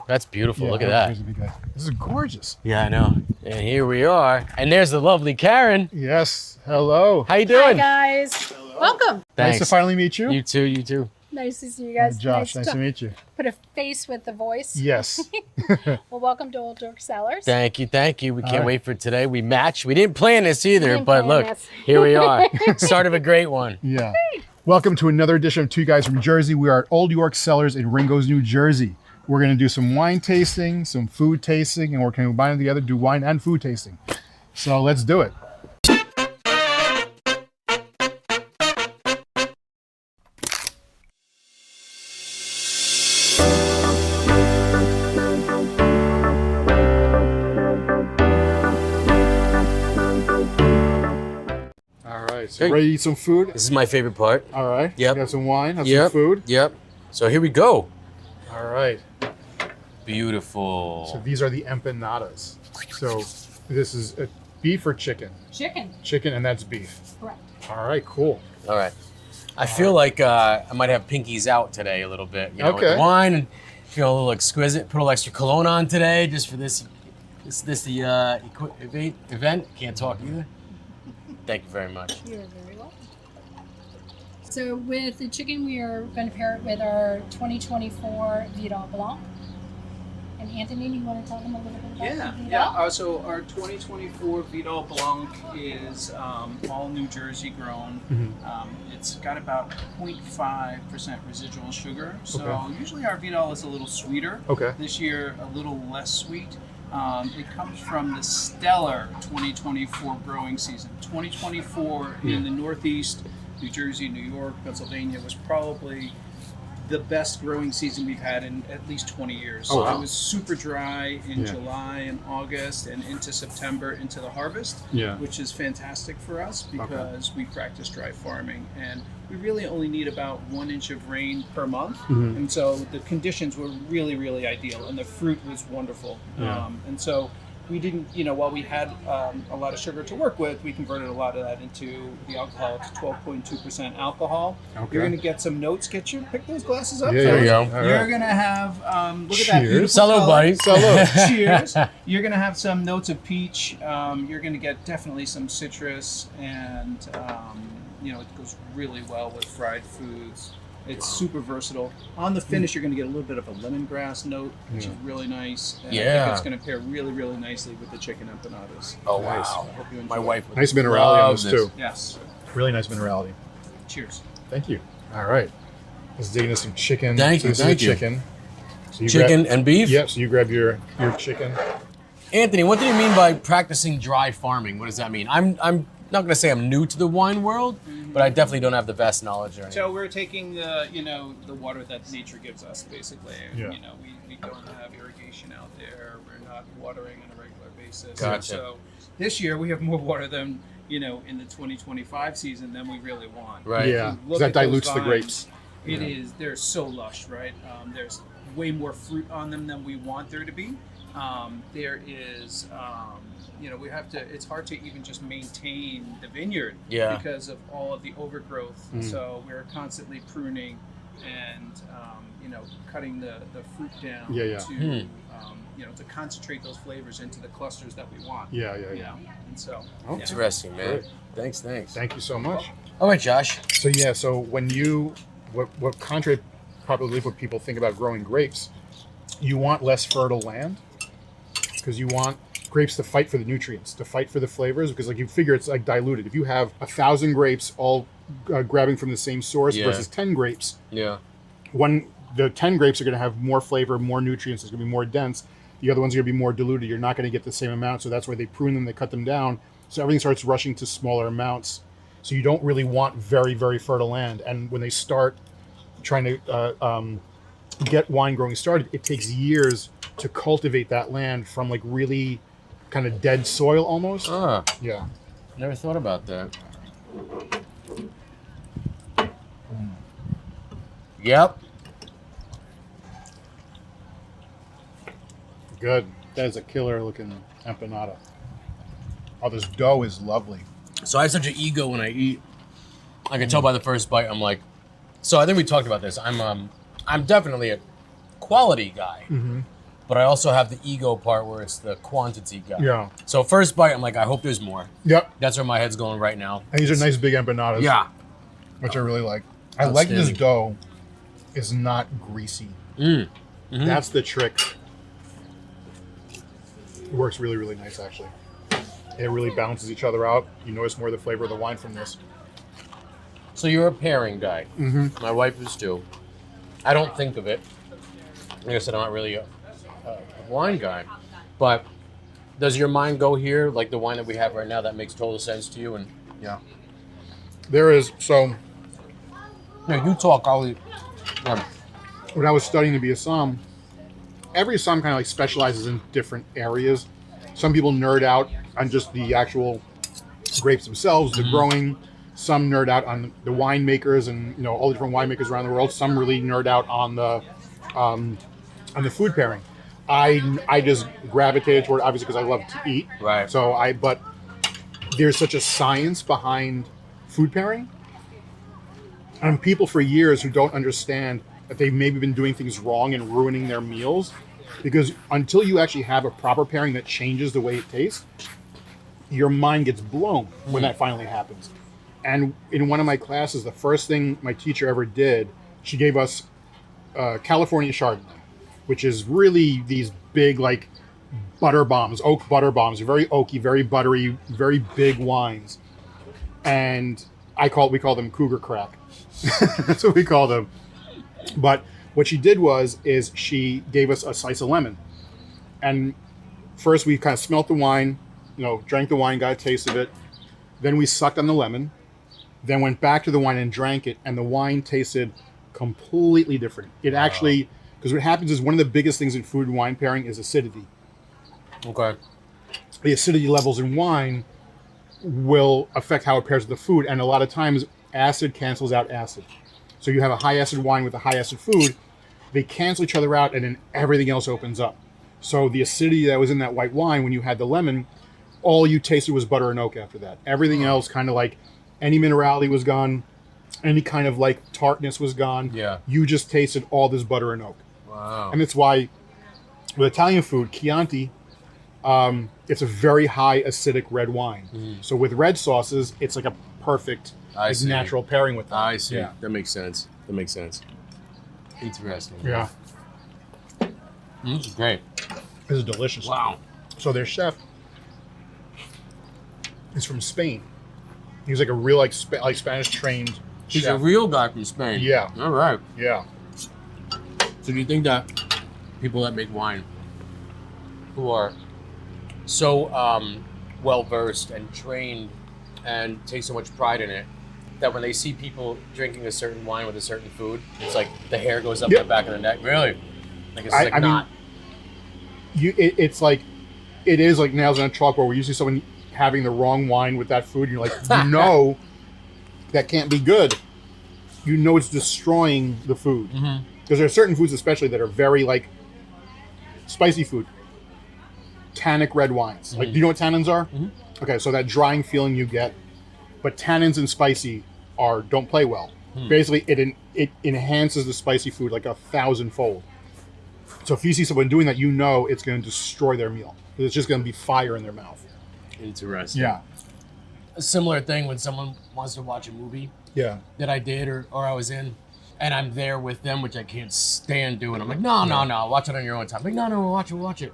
That's beautiful. Yeah, Look at that. here's a big guy. This is gorgeous. Yeah, I know. And here we are. And there's the lovely Karen. Yes. Hello. How you doing? Hi guys. Welcome. Thanks. Nice to finally meet you. You too. You too. Nice to see you guys. Josh, nice to meet you. Put a face with the voice. Yes. Well, welcome to Old Dork Cellars. Thank you. Thank you. We can't right. wait for today. We match. We didn't plan this either, didn't but plan look, this. here we are. Start of a great one. Yeah. Welcome to another edition of Two Guys from Jersey. We are at Old York Cellars in Ringo's, New Jersey. We're going to do some wine tasting, some food tasting, and we're going to combine them together to do wine and food tasting. So let's do it. All right, so Hey. ready to eat some food? This is my favorite part. All right. Yep. Got some wine, have Yep. some food. Yep. So here we go. All right. Beautiful. So these are the empanadas. So this is a beef or chicken? Chicken. Chicken, and that's beef. Correct. All right, cool. All right. I feel like I might have pinkies out today a little bit. You know, with Okay. the wine and feel a little exquisite. Put a little extra cologne on event. Can't talk either. Thank you very much. You're very welcome. So with the chicken, we are going to pair it with our 2024 Vidal Blanc. And Anthony, you want to tell them a little bit about the Vidal? Yeah. So our 2024 Vidal Blanc is all New Jersey grown. It's got about 0.5% residual sugar. So Okay. usually our Vidal is a little sweeter. Okay. This year, a little less sweet. It comes from the stellar 2024 growing season. 2024 in the Northeast, New Jersey, New York, Pennsylvania was probably the best growing season we've had in at least 20 years. Oh, wow. It was super dry in Yeah. July and August and into September, into the harvest, Yeah. which is fantastic for us because we practice dry farming and we really only need about 1 inch of rain per month. And so the conditions were really, really ideal and the fruit was wonderful. Yeah. And so we didn't, while we had a lot of sugar to work with, we converted a lot of that into the alcohol to 12.2% alcohol. Okay. You're going to get some notes. Pick those glasses up. Yeah, There you go. All You're right. going to have, look at that Cheers. beautiful Salud, color. buddy. Salud. Cheers. You're going to have some notes of peach. You're going to get definitely some citrus, and it goes really well with fried foods. It's super versatile. On the finish, you're going to get a little bit of a lemongrass note, which is really nice. And I Yeah. think it's going to pair really, really nicely with the chicken empanadas. Oh, Nice. wow. Hope you enjoy My it. wife would Nice minerality on love this this. too. Yes. Really nice minerality. Cheers. Thank you. All right. Let's dig into some chicken. Thank So you, this thank is you. a chicken. So you Chicken grab, and beef? Yep. So you grab your chicken. Anthony, what do you mean by practicing dry farming? What does that mean? I'm not going to say I'm new to the wine world, but I definitely don't have the best knowledge or anything. So we're taking the water that nature gives us, basically. Yeah. We don't have irrigation out there. We're not watering on a regular basis. Gotcha. So this year we have more water than in the 2025 season than we really want. Right. Yeah. If you look That at those dilutes the vines, grapes. It is. They're so lush, right? There's way more fruit on them than we want there to be. There is, we have to. It's hard to even just maintain the vineyard Yeah. because of all of the overgrowth. So we're constantly pruning and cutting the fruit down Yeah, yeah. to concentrate those flavors into the clusters that we want. Yeah. And so Oh, yeah. Interesting, man. Great. Thanks. Thank you so much. All right, Josh. So when what contrary probably what people think about growing grapes, you want less fertile land because you want grapes to fight for the nutrients, to fight for the flavors, because like you figure it's like diluted. If you have 1,000 grapes all grabbing from the same source Yeah. versus 10 grapes, Yeah. the 10 grapes are going to have more flavor, more nutrients, it's going to be more dense. The other ones are going to be more diluted. You're not going to get the same amount, so that's why they prune them, they cut them down, so everything starts rushing to smaller amounts. So you don't really want very, very fertile land. And when they start trying to get wine growing started, it takes years to cultivate that land from like really kind of dead soil almost. Ah, Yeah. never thought about that. Yep. Good. That is a killer looking empanada. Oh, this dough is lovely. So I have such an ego when I eat. I can tell by the first bite. I'm like, so I think we talked about this. I'm definitely a quality guy. but I also have the ego part where it's the quantity guy. Yeah. So first bite, I'm like, I hope there's more. Yep. That's where my head's going right now. And these are nice big empanadas. Yeah. Which I really like. I like this Outstanding. dough is not greasy. Mm-hmm. That's the trick. It works really, really nice, actually. It really balances each other out. You notice more of the flavor of the wine from this. So you're a pairing guy. Mm-hmm. My wife is too. I don't think of it. Like I said, I'm not really a wine guy. But does your mind go here, like the wine that we have right now, that makes total sense to you? And Yeah. There is, so yeah, you talk, I'll eat. when I was studying to be a somm, every somm kind of like specializes in different areas. Some people nerd out on just the actual grapes themselves, the growing. Some nerd out on the winemakers and all the different winemakers around the world. Some really nerd out on the food pairing. I just gravitated toward, obviously, because I love to eat. Right. But there's such a science behind food pairing, and people for years who don't understand that they've maybe been doing things wrong and ruining their meals, because until you actually have a proper pairing that changes the way it tastes, your mind gets blown when that finally happens. And in one of my classes, the first thing my teacher ever did, she gave us California Chardonnay, which is really these big, like, butter bombs, oak butter bombs, very oaky, very buttery, very big wines. And we call them cougar crack. That's what we call them. But what she did is she gave us a slice of lemon. And first we kind of smelt the wine, drank the wine, got a taste of it. Then we sucked on the lemon, then went back to the wine and drank it. And the wine tasted completely different. It actually, because what happens is one of the biggest things in food and wine pairing is acidity. Okay. The acidity levels in wine will affect how it pairs with the food. And a lot of times acid cancels out acid. So you have a high acid wine with a high acid food, they cancel each other out and then everything else opens up. So the acidity that was in that white wine, when you had the lemon, all you tasted was butter and oak after that. Everything else kind of like any minerality was gone, any kind of like tartness was gone. Yeah. You just tasted all this butter and oak. Wow. And that's why with Italian food, Chianti, it's a very high acidic red wine. So with red sauces, it's like a perfect see. natural pairing with them. I see. Yeah. That makes sense. Interesting. Yeah. This is great. This is delicious. Wow. So their chef is from Spain. He's like a real like Spanish trained He's chef. a real guy from Spain. Yeah. All right. Yeah. So do you think that people that make wine who are so well versed and trained and take so much pride in it, that when they see people drinking a certain wine with a certain food, it's like the hair goes up Yep. the back of the neck? Really? Like it's I not. It's like it is like nails on a chalkboard where you see someone having the wrong wine with that food and you're like, that can't be good. It's destroying the food. Because there are certain foods especially that are very like spicy food. Tannic red wines. Like, do you know what tannins are? Okay, so that drying feeling you get. But tannins and spicy don't play well. Basically, it enhances the spicy food like 1,000-fold. So if you see someone doing that, it's going to destroy their meal. It's just going to be fire in their mouth. Interesting. Yeah. A similar thing when someone wants to watch a movie Yeah. that I did or I was in, and I'm there with them, which I can't stand doing. I'm like, no, watch it on your own time. Like, no, watch it.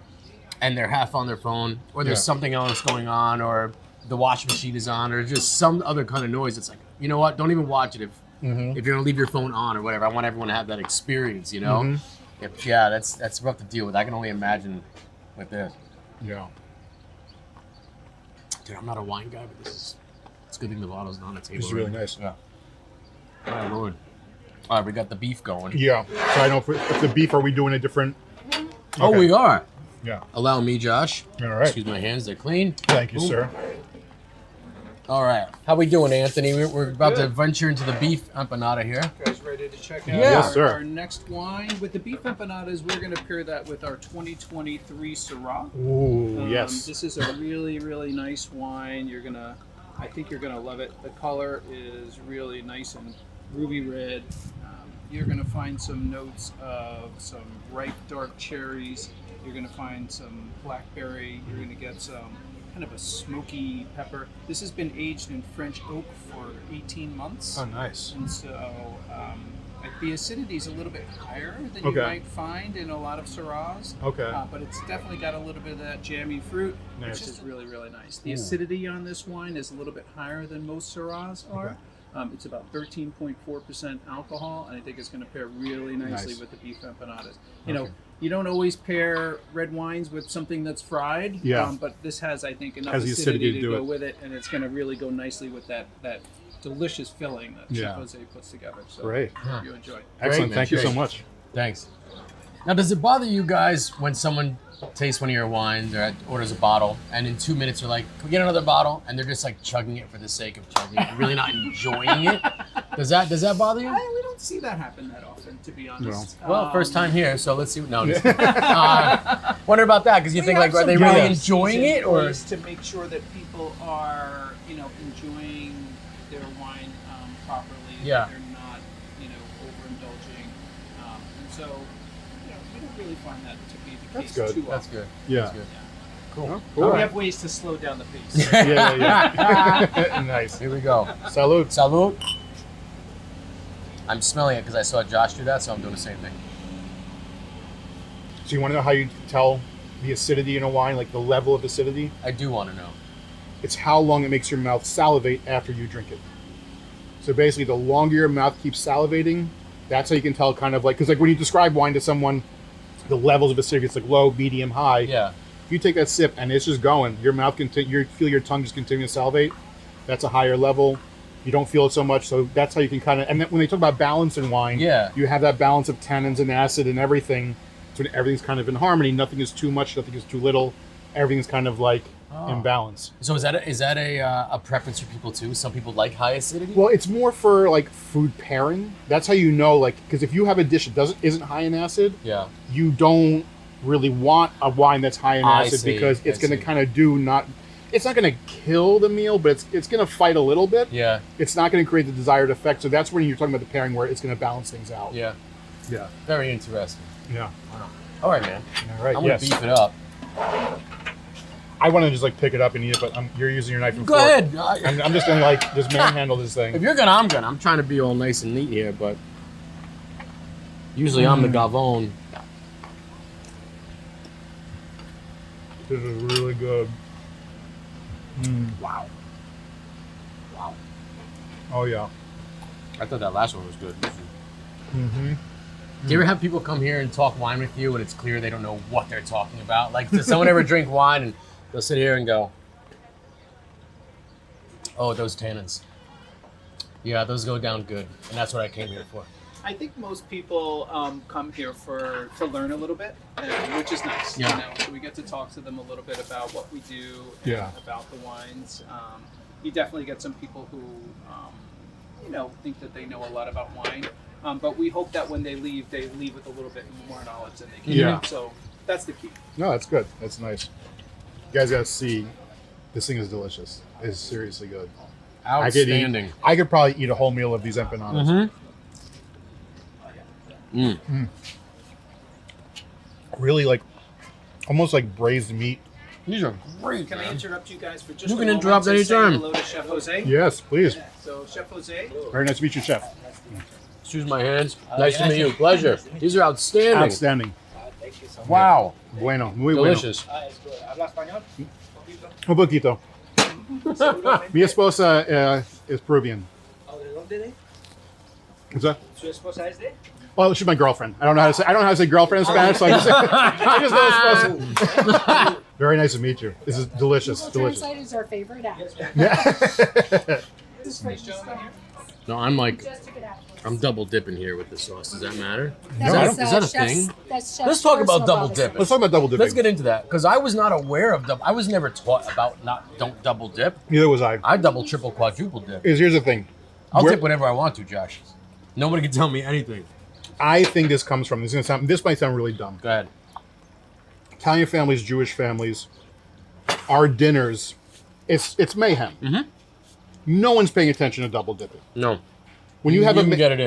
And they're half on their phone, or there's something else going on, or the washing machine is on, or just some other kind of noise. It's like, you know what? Don't even watch it if you're gonna leave your phone on or whatever. I want everyone to have that experience, That's rough to deal with. I can only imagine with this. Yeah. Dude, I'm not a wine guy, but it's a good thing the bottle's not on the table. This is really nice. Yeah. My lord. All right, we got the beef going. Yeah. So I know if the beef, are we doing a different? Oh, Okay. we are. Yeah. Allow me, Josh. All right. Excuse my hands, they're clean. Thank you, Boom. sir. All right. How we doing, Anthony? We're about to venture into the beef empanada here. You guys ready to check out Yeah. Yes, sir. our next wine? With the beef empanadas, we're going to pair that with our 2023 Syrah. Ooh, yes. This is a really, really nice wine. I think you're gonna love it. The color is really nice and ruby red. You're gonna find some notes of some ripe dark cherries, You're going to find some blackberry. You're going to get some kind of a smoky pepper. This has been aged in French oak for 18 months. Oh, nice. And so the acidity is a little bit higher than Okay. you might find in a lot of Syrahs. Okay. But it's definitely got a little bit of that jammy fruit, Nice. which is really, really nice. The acidity on this wine is a little bit higher than most Syrahs are. Okay. It's about 13.4% alcohol, and I think it's going to pair really nicely Nice. with the beef empanadas. You know, you don't always pair red wines with something that's fried, Yeah. but this has, I think, enough Has the acidity acidity to to do go it. with it, and it's going to really go nicely with that delicious filling that Yeah. Chef Jose puts together. So Great. hope you enjoy. Excellent. man. Thank you so Great. much. Thanks. Now, does it bother you guys when someone tastes one of your wines or orders a bottle, and in 2 minutes they're like, "Can we get another bottle?" and they're just like chugging it for the sake of chugging it, really not enjoying it? Does that bother you? We don't see that happen that often, to be honest. Well, first time here, so let's see. No, I'm just wonder about that because you think like, are they really enjoying it, or to make sure that people are, enjoying their wine properly? Yeah. That they're not, overindulging, and so, we don't really find that to be the That's case good. too that's often. good. Yeah. That's good. Cool. Cool. We have ways to slow down the pace. Yeah. Nice. Here we go. Salud. Salud. I'm smelling it because I saw Josh do that, so I'm doing the same thing. So you want to know how you tell the acidity in a wine, like the level of acidity? I do want to know. It's how long it makes your mouth salivate after you drink it. So basically, the longer your mouth keeps salivating, that's how you can tell kind of like, because like when you describe wine to someone, the levels of acidity, it's like low, medium, high. Yeah. If you take that sip and it's just going, your mouth you feel your tongue just continue to salivate. That's a higher level. You don't feel it so much, so that's how you can kind of. And then when they talk about balance in wine, Yeah. you have that balance of tannins and acid and everything. So when everything's kind of in harmony. Nothing is too much. Nothing is too little. Everything's kind of like in balance. So is that a preference for people too? Some people like high acidity. Well, it's more for like food pairing. That's how you know, like, because if you have a dish that isn't high in acid, Yeah. you don't really want a wine that's high in I acid see, because it's I going to see. kind of it's not going to kill the meal, but it's going to fight a little bit. Yeah. It's not going to create the desired effect. So that's when you're talking about the pairing where it's going to balance things out. Yeah. Yeah. Very interesting. Yeah. All right, man. All right. I'm gonna Yes. beef it up. I want to just like pick it up and eat it, but you're using your knife and Go fork. ahead. I'm just going to like just manhandle this If thing. you're gonna, I'm gonna. I'm trying to be all nice and neat here, but usually I'm the gavone. This is really good. Wow. Wow. Oh yeah. I thought that last one was good. Mm-hmm. Do you ever have people come here and talk wine with you and it's clear they don't know what they're talking about? Like, does someone ever drink wine and they'll sit here and go, "Oh, those tannins. Yeah, those go down good." And that's what I came here for. I think most people come here to learn a little bit, which is nice. Yeah. So we get to talk to them a little bit about what we do and Yeah. about the wines. You definitely get some people who, think that they know a lot about wine. But we hope that when they leave with a little bit more knowledge than they came Yeah. in. So that's the key. No, that's good. That's nice. You guys got to see. This thing is delicious. It's seriously good. Outstanding. I could probably eat a whole meal of these empanadas. Really like, almost like braised meat. These are great, Can I man. interrupt you guys for just You a can moment interrupt to say anytime. hello to Chef Jose? Yes, please. So Chef Jose, Very nice to meet you, Chef. Excuse my hands. Nice to meet you. Pleasure. These are outstanding. Outstanding. Wow. Bueno. Muy Delicious. bueno. Un poquito. Mi esposa is Peruvian. What's that? ¿Su esposa es de? Well, she's my girlfriend. I don't know how to say girlfriend in Spanish, so I just know esposa. Very nice to meet you. This is delicious. Google Delicious. Translate is our favorite app. Yeah. No, I'm like, Just took it out. I'm double dipping here with the sauce. Does that matter? That's, is that a chef's- thing? That's Let's talk about double dipping. Let's talk about double dipping. Let's get into that because I was not aware of double. I was never taught about don't double dip. Neither was I. I double, triple, quadruple dip. Here's the thing. I'll Where- dip whenever I want to, Josh. Nobody can tell me anything. I think this comes from. This might sound really dumb. Go ahead. Italian families, Jewish families, our dinners, it's mayhem. Mhm. No one's paying attention to double dipping. No. When you have can get it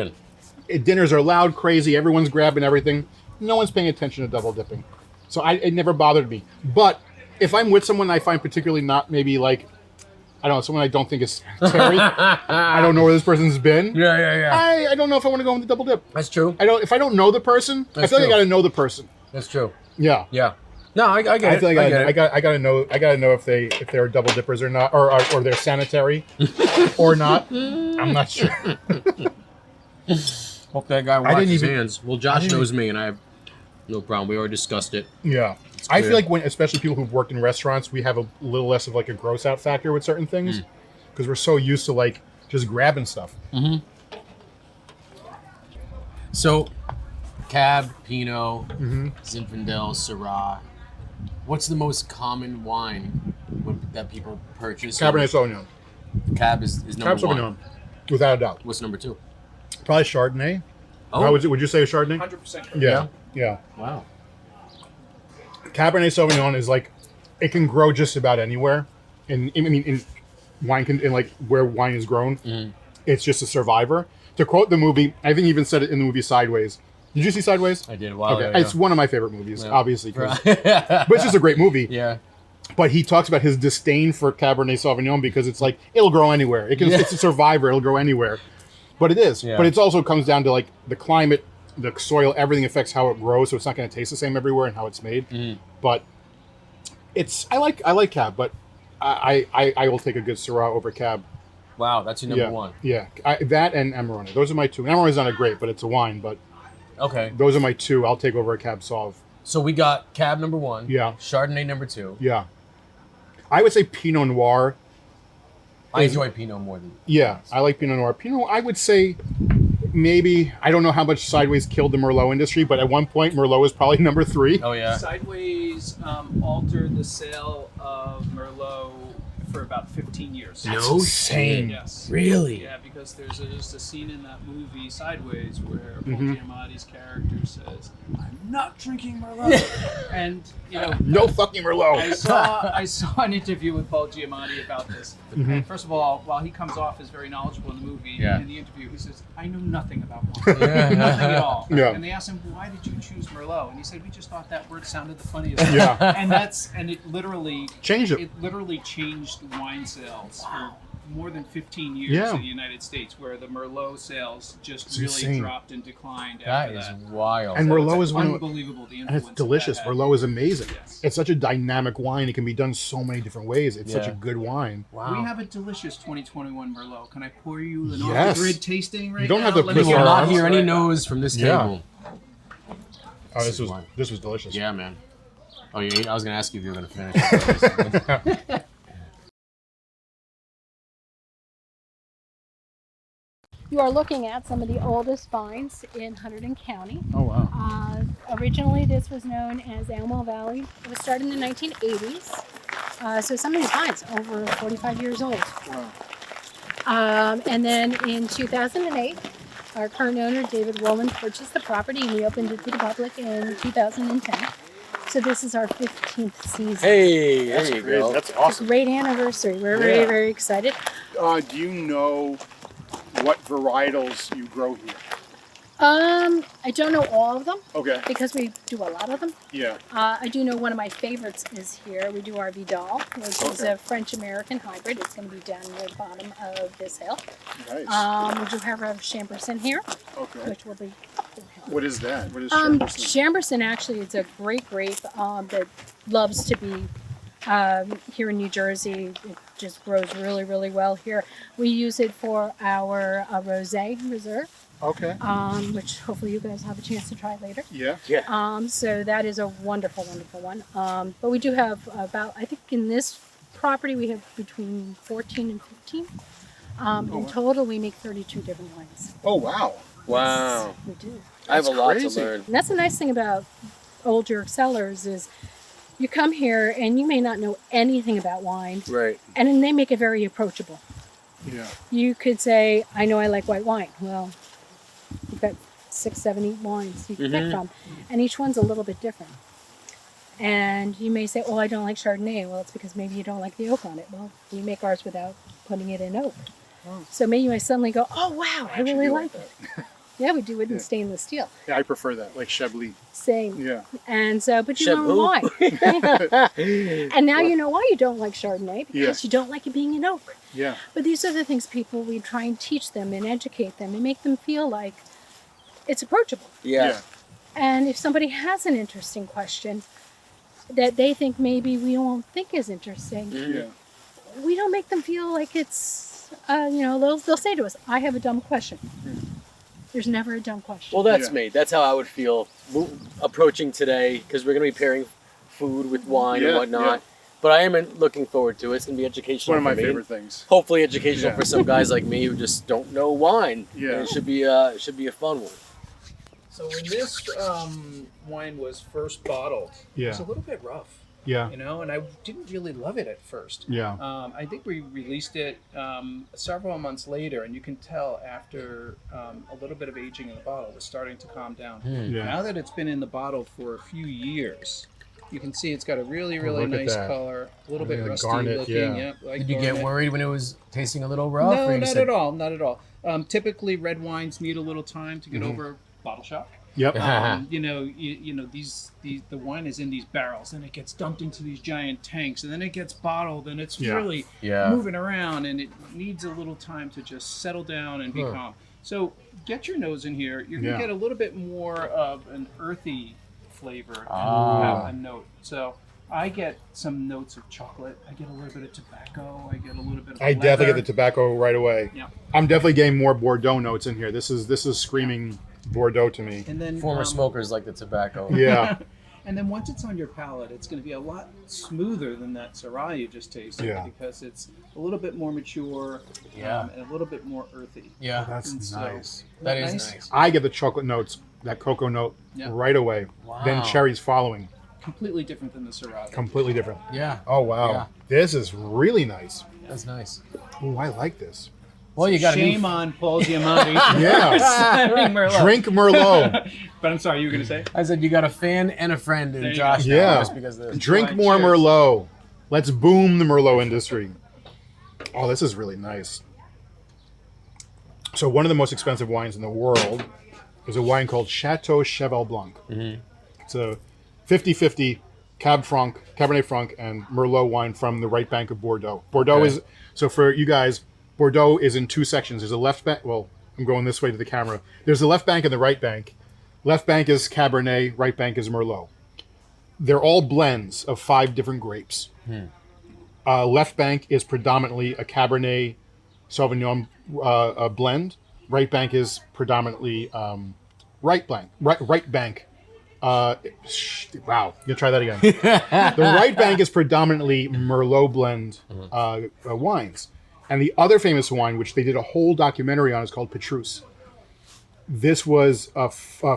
in. dinners are loud, crazy, everyone's grabbing everything. No one's paying attention to double dipping. So it never bothered me. But if I'm with someone I find particularly not maybe like, I don't know, someone I don't think is Terry, I don't know where this person's been. Yeah. I don't know if I want to go on the double dip. That's true. If I don't know the person, I That's feel like I true. got to know the person. That's true. Yeah. Yeah. No, I get I it. feel like I get it. I gotta know if they're double dippers or not, or they're sanitary or not. I'm not sure. Hope that guy didn't washes his even- hands. Well, Josh knows me, and I have no problem. We already discussed it. Yeah. I clear. feel like especially people who've worked in restaurants, we have a little less of like a gross out factor with certain things because we're so used to like just grabbing stuff. So, Cab, Pinot, Mm-hmm. Zinfandel, Syrah. What's the most common wine that people purchase? Cabernet Sauvignon. Cab is number Cabernet one. Sauvignon, without a doubt. What's number two? Probably Chardonnay. Oh, How would you say a Chardonnay? 100%. Yeah. wow. Cabernet Sauvignon is like, it can grow just about anywhere. In wine, in like where wine is grown, it's just a survivor. To quote the movie, I think he even said it in the movie Sideways. Did you see Sideways? I did. Wow. Okay, Yeah, it's one of my favorite movies, Yeah. obviously, 'cause- yeah. but it's just a great movie. Yeah. But he talks about his disdain for Cabernet Sauvignon because it's like it'll grow anywhere. It's a survivor. It'll grow anywhere. But it is. Yeah. But it also comes down to like the climate, the soil, everything affects how it grows. So it's not going to taste the same everywhere and how it's made. But I like Cab, but I will take a good Syrah over Cab. Wow, that's your number one. Yeah, that and Amarone. Those are my two. And Amarone's not a grape, but it's a wine. But Okay. those are my two. I'll take over a Cab Sauv. So we got Cab number one. Yeah. Chardonnay number two. Yeah, I would say Pinot Noir. I enjoy Pinot more than. Yeah, I like Pinot Noir. Pinot, I would say maybe, I don't know how much Sideways killed the Merlot industry, but at one point Merlot was probably number 3. Oh yeah. Sideways altered the sale of Merlot for about 15 years. No insane. shit. Yes. Really? Yeah, because there's just a scene in that movie Sideways where Paul Mhm. Giamatti's character says, "I'm not drinking Merlot," and No fucking Merlot. I saw an interview with Paul Giamatti about this. Mhm. And first of all, while he comes off as very knowledgeable in the movie, Yeah. in the interview he says, "I know nothing about wine, Yeah. nothing at all." Yeah. And they asked him, "Why did you choose Merlot?" And he said, "We just thought that word sounded the funniest." Yeah. And it literally Change it. It literally changed wine sales for more than 15 years Yeah. in the United States, where the Merlot sales just It's really insane. dropped and declined That after is that. wild. And So Merlot it's is one of, unbelievable the and influence it's that delicious. that had. Merlot is amazing. Yes. It's such a dynamic wine. It can be done so many different ways. It's such Yeah. a good wine. Wow. We have a delicious 2021 Merlot. Can I pour you an Yes. off-the-grid tasting right You don't now? have to Let put me You our will get not arms hear any right no's from this Yeah. table. Oh, This is wine. this was delicious. Yeah, man. Oh, yeah. I was gonna ask you if you were gonna finish. You are looking at some of the oldest vines in Hunterdon County. Oh wow. Originally, this was known as Elmo Valley. It was started in the 1980s. So some of these vines over 45 years old. And then in 2008, our current owner, David Rowland, purchased the property and we opened it to the public in 2010. So this is our 15th season. Hey, That's there you great. go. That's It's a awesome. great anniversary. We're Yeah. very, very excited. Do you know what varietals you grow here? I don't know all of them Okay. because we do a lot of them. Yeah. I do know one of my favorites is here. We do our Vidal, which is Okay. a French-American hybrid. It's going to be down near the bottom of this hill. Nice. We do have our Chamberson here, Okay. which will be. What is that? What is Chamberson? Chamberson actually is a great grape that loves to be here in New Jersey. It just grows really, really well here. We use it for our rosé reserve, Okay. which hopefully you guys have a chance to try later. Yeah. So that is a wonderful, wonderful one. But we do have about, I think in this property we have between 14 and 15. In total we make 32 different wines. Oh wow. Wow. We do. I have a lot crazy. to learn. And that's the nice thing about Old York Cellars is you come here and you may not know anything about wine, Right. and then they make it very approachable. Yeah. You could say, I know I like white wine. Well, you've got 6, 7, 8 wines you can pick from, and each one's a little bit different. And you may say, oh, I don't like Chardonnay. Well, it's because maybe you don't like the oak on it. Well, we make ours without putting it in oak. So maybe you might suddenly go, oh, wow, I really like it. Yeah, we do it in stainless steel. Yeah, I prefer that, like Chablis. Same. Yeah. And so, but you Chef learn who? why. And now you know why you don't like Chardonnay, because Yeah. you don't like it being an oak. Yeah. But these are the things we try and teach them and educate them and make them feel like it's approachable. Yeah. And if somebody has an interesting question that they think maybe we won't think is interesting, Yeah. we don't make them feel like it's, they'll say to us, I have a dumb question. There's never a dumb question. Well, that's Yeah. me. That's how I would feel approaching today, because we're going to be pairing food with wine and Yeah, whatnot. yeah. But I am looking forward to it. It's going to be educational One of my for me. favorite things. Hopefully educational Yeah. for some guys like me who just don't know wine. Yeah. And it should be a fun one. So when this wine was first bottled, it Yeah. was a little bit rough, Yeah. and I didn't really love it at first. Yeah. I think we released it several months later, and you can tell after a little bit of aging in the bottle, it's starting to calm down. Yeah. Now that it's been in the bottle for a few years, you can see it's got a really, really look at nice that. color, a little bit Yeah, rusty garnet, looking. yeah. Yep, like Did you get garnet. worried when it was tasting a little rough? No, or you not said- at all. Not at all. Typically, red wines need a little time to get Mm-hmm. over bottle shock. Yep. The wine is in these barrels, and it gets dumped into these giant tanks, and then it gets bottled, and it's Yeah. really Yeah. moving around, and it needs a little time to just settle down and be Huh. calm. So get your nose in here. You're gonna Yeah. get a little bit more of an earthy flavor and Ah. a note. So I get some notes of chocolate. I get a little bit of tobacco. I get a little bit of I definitely leather. get the tobacco right away. Yeah. I'm definitely getting more Bordeaux notes in here. This is screaming Bordeaux to me. And then Former smokers like the tobacco. Yeah. And then once it's on your palate, it's going to be a lot smoother than that Syrah you just tasted, Yeah. because it's a little bit more mature, Yeah. and a little bit more earthy. Yeah. That's And so- nice. That is nice. I get the chocolate notes, that cocoa note Yeah. right away. Wow. Then cherries following. Completely different than the Syrah. Completely different. Yeah. Oh, wow. Yeah. This is really nice. That's nice. Oh, I like this. Well, you got a Shame new... on Paul Giamatti. Yes. Slamming Merlot. Drink Merlot. But I'm sorry, you were going to say? I said you got a fan and a friend in There you Josh go. now Yeah. just because of this. Drink Right, more cheers. Merlot. Let's boom the Merlot industry. Oh, this is really nice. So one of the most expensive wines in the world is a wine called Chateau Cheval Blanc. Mm-hmm. It's a 50-50 Cabernet Franc, and Merlot wine from the right bank of Bordeaux. Bordeaux Okay. is, so for you guys, Bordeaux is in two sections. There's a left bank, well, I'm going this way to the camera. There's the left bank and the right bank. Left bank is Cabernet, right bank is Merlot. They're all blends of 5 different grapes. Left bank is predominantly a Cabernet Sauvignon blend. Right bank is predominantly right bank. Wow, you gonna try that again. The right bank is predominantly Merlot blend wines, and the other famous wine, which they did a whole documentary on, is called Petrus. This was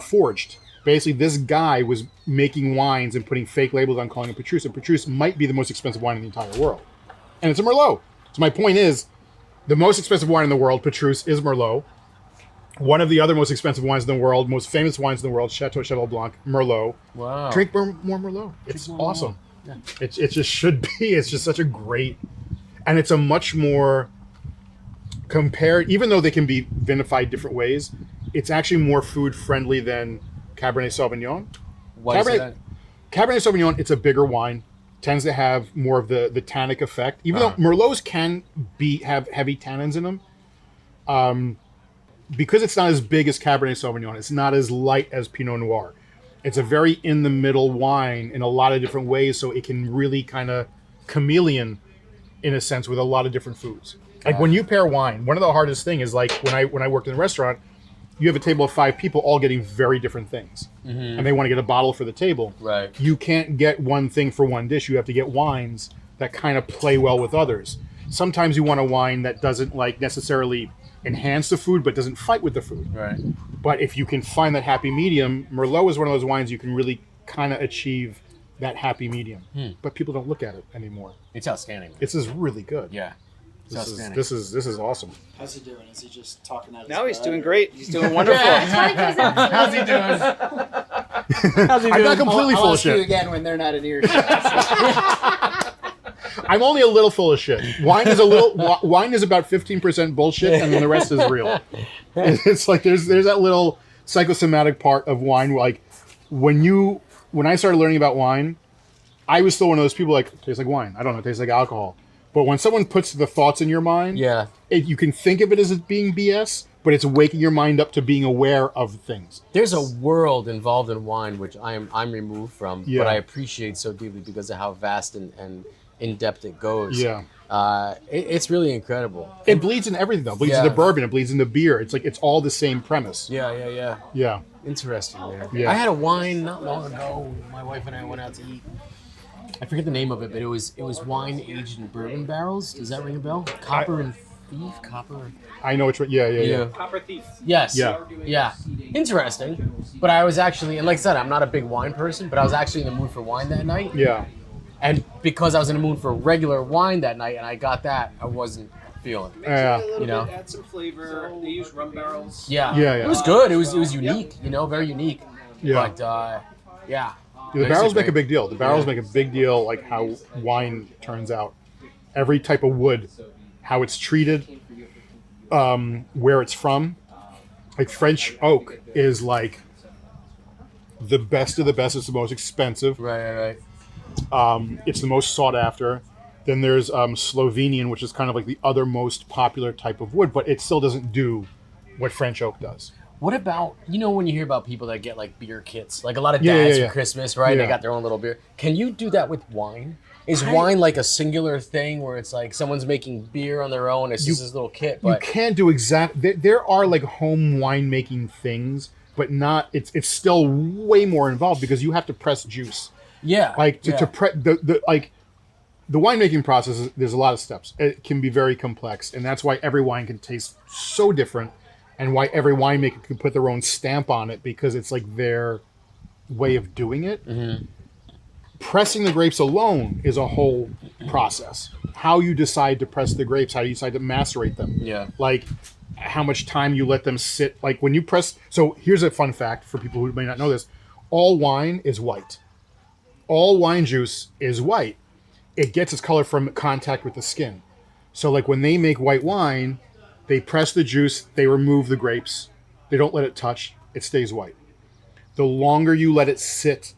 forged. Basically, this guy was making wines and putting fake labels on, calling it Petrus, and Petrus might be the most expensive wine in the entire world, and it's a Merlot. So my point is, the most expensive wine in the world, Petrus, is Merlot. One of the other most expensive wines in the world, most famous wines in the world, Chateau Cheval Blanc, Merlot. Wow. Drink more Merlot. It's more awesome. Merlot. It just should be. It's just such a great, and it's a much more compared. Even though they can be vinified different ways, it's actually more food friendly than Cabernet Sauvignon. Why is Cabernet- that? Cabernet Sauvignon, it's a bigger wine, tends to have more of the tannic effect. Even though Merlots can have heavy tannins in them. Because it's not as big as Cabernet Sauvignon, it's not as light as Pinot Noir. It's a very in-the-middle wine in a lot of different ways, so it can really kind of chameleon, in a sense, with a lot of different foods. Like when you pair wine, one of the hardest thing is like when I worked in a restaurant, you have a table of 5 people all getting very different things, and they want to get a bottle for the table. Right. You can't get one thing for one dish. You have to get wines that kind of play well with others. Sometimes you want a wine that doesn't like necessarily enhance the food, but doesn't fight with the food. Right. But if you can find that happy medium, Merlot is one of those wines you can really kind of achieve that happy medium. But people don't look at it anymore. It's outstanding. This is really good. Yeah. It's This outstanding. is awesome. How's he doing? Is he just talking out his Now he's butt, doing or- great. He's doing wonderful. How's he doing? How's he doing? I'm not completely I'll full of ask you shit. again when they're not in earshot. I'm only a little full of shit. Wine is about 15% bullshit, and then the rest is real. It's like there's that little psychosomatic part of wine. Like when I started learning about wine, I was still one of those people like, it tastes like wine. I don't know, it tastes like alcohol. But when someone puts the thoughts in your mind, Yeah. you can think of it as it being BS, but it's waking your mind up to being aware of things. There's a world involved in wine which I'm removed from, Yeah. but I appreciate so deeply because of how vast and in depth it goes. Yeah. It's really incredible. It bleeds in everything though. It bleeds Yeah. into bourbon, it bleeds into beer. It's like it's all the same premise. Yeah. Yeah. Interesting there. Yeah. I had a wine not long ago. My wife and I went out to eat. I forget the name of it, but it was wine aged in bourbon barrels. Does that ring a bell? Copper and Thief? Copper? I know which one. Yeah. Copper Thief. Yes. Yeah. Interesting. But I was actually, and like I said, I'm not a big wine person, but I was actually in the mood for wine that night. Yeah. And because I was in the mood for regular wine that night and I got that, I wasn't feeling it. Yeah. A little You know? bit, add some flavor. They use rum barrels. Yeah. Yeah. It was good. It was unique, very unique. Yeah. But, yeah. The barrels make a big deal. The barrels make a big deal, like how wine turns out. Every type of wood, how it's treated, where it's from. Like French oak is like the best of the best. It's the most expensive. Right. It's the most sought after. Then there's Slovenian, which is kind of like the other most popular type of wood, but it still doesn't do what French oak does. What about, when you hear about people that get like beer kits, like a lot of Yeah, dads yeah. for Christmas, right? Yeah. They got their own little beer. Can you do that with wine? Is wine like a singular thing where it's like someone's making beer on their own? It's just this little kit, You but can't do there are like home winemaking things, but not. It's still way more involved because you have to press juice. yeah, Like yeah. to prep the winemaking process. There's a lot of steps. It can be very complex, and that's why every wine can taste so different, and why every winemaker can put their own stamp on it because it's like their way of doing it. Mm-hmm. Pressing the grapes alone is a whole process. How you decide to press the grapes, how you decide to macerate them. Yeah. Like how much time you let them sit. Like when you press. So here's a fun fact for people who may not know this. All wine is white. All wine juice is white. It gets its color from contact with the skin. So like when they make white wine, they press the juice, they remove the grapes. They don't let it touch. It stays white. The longer you let it sit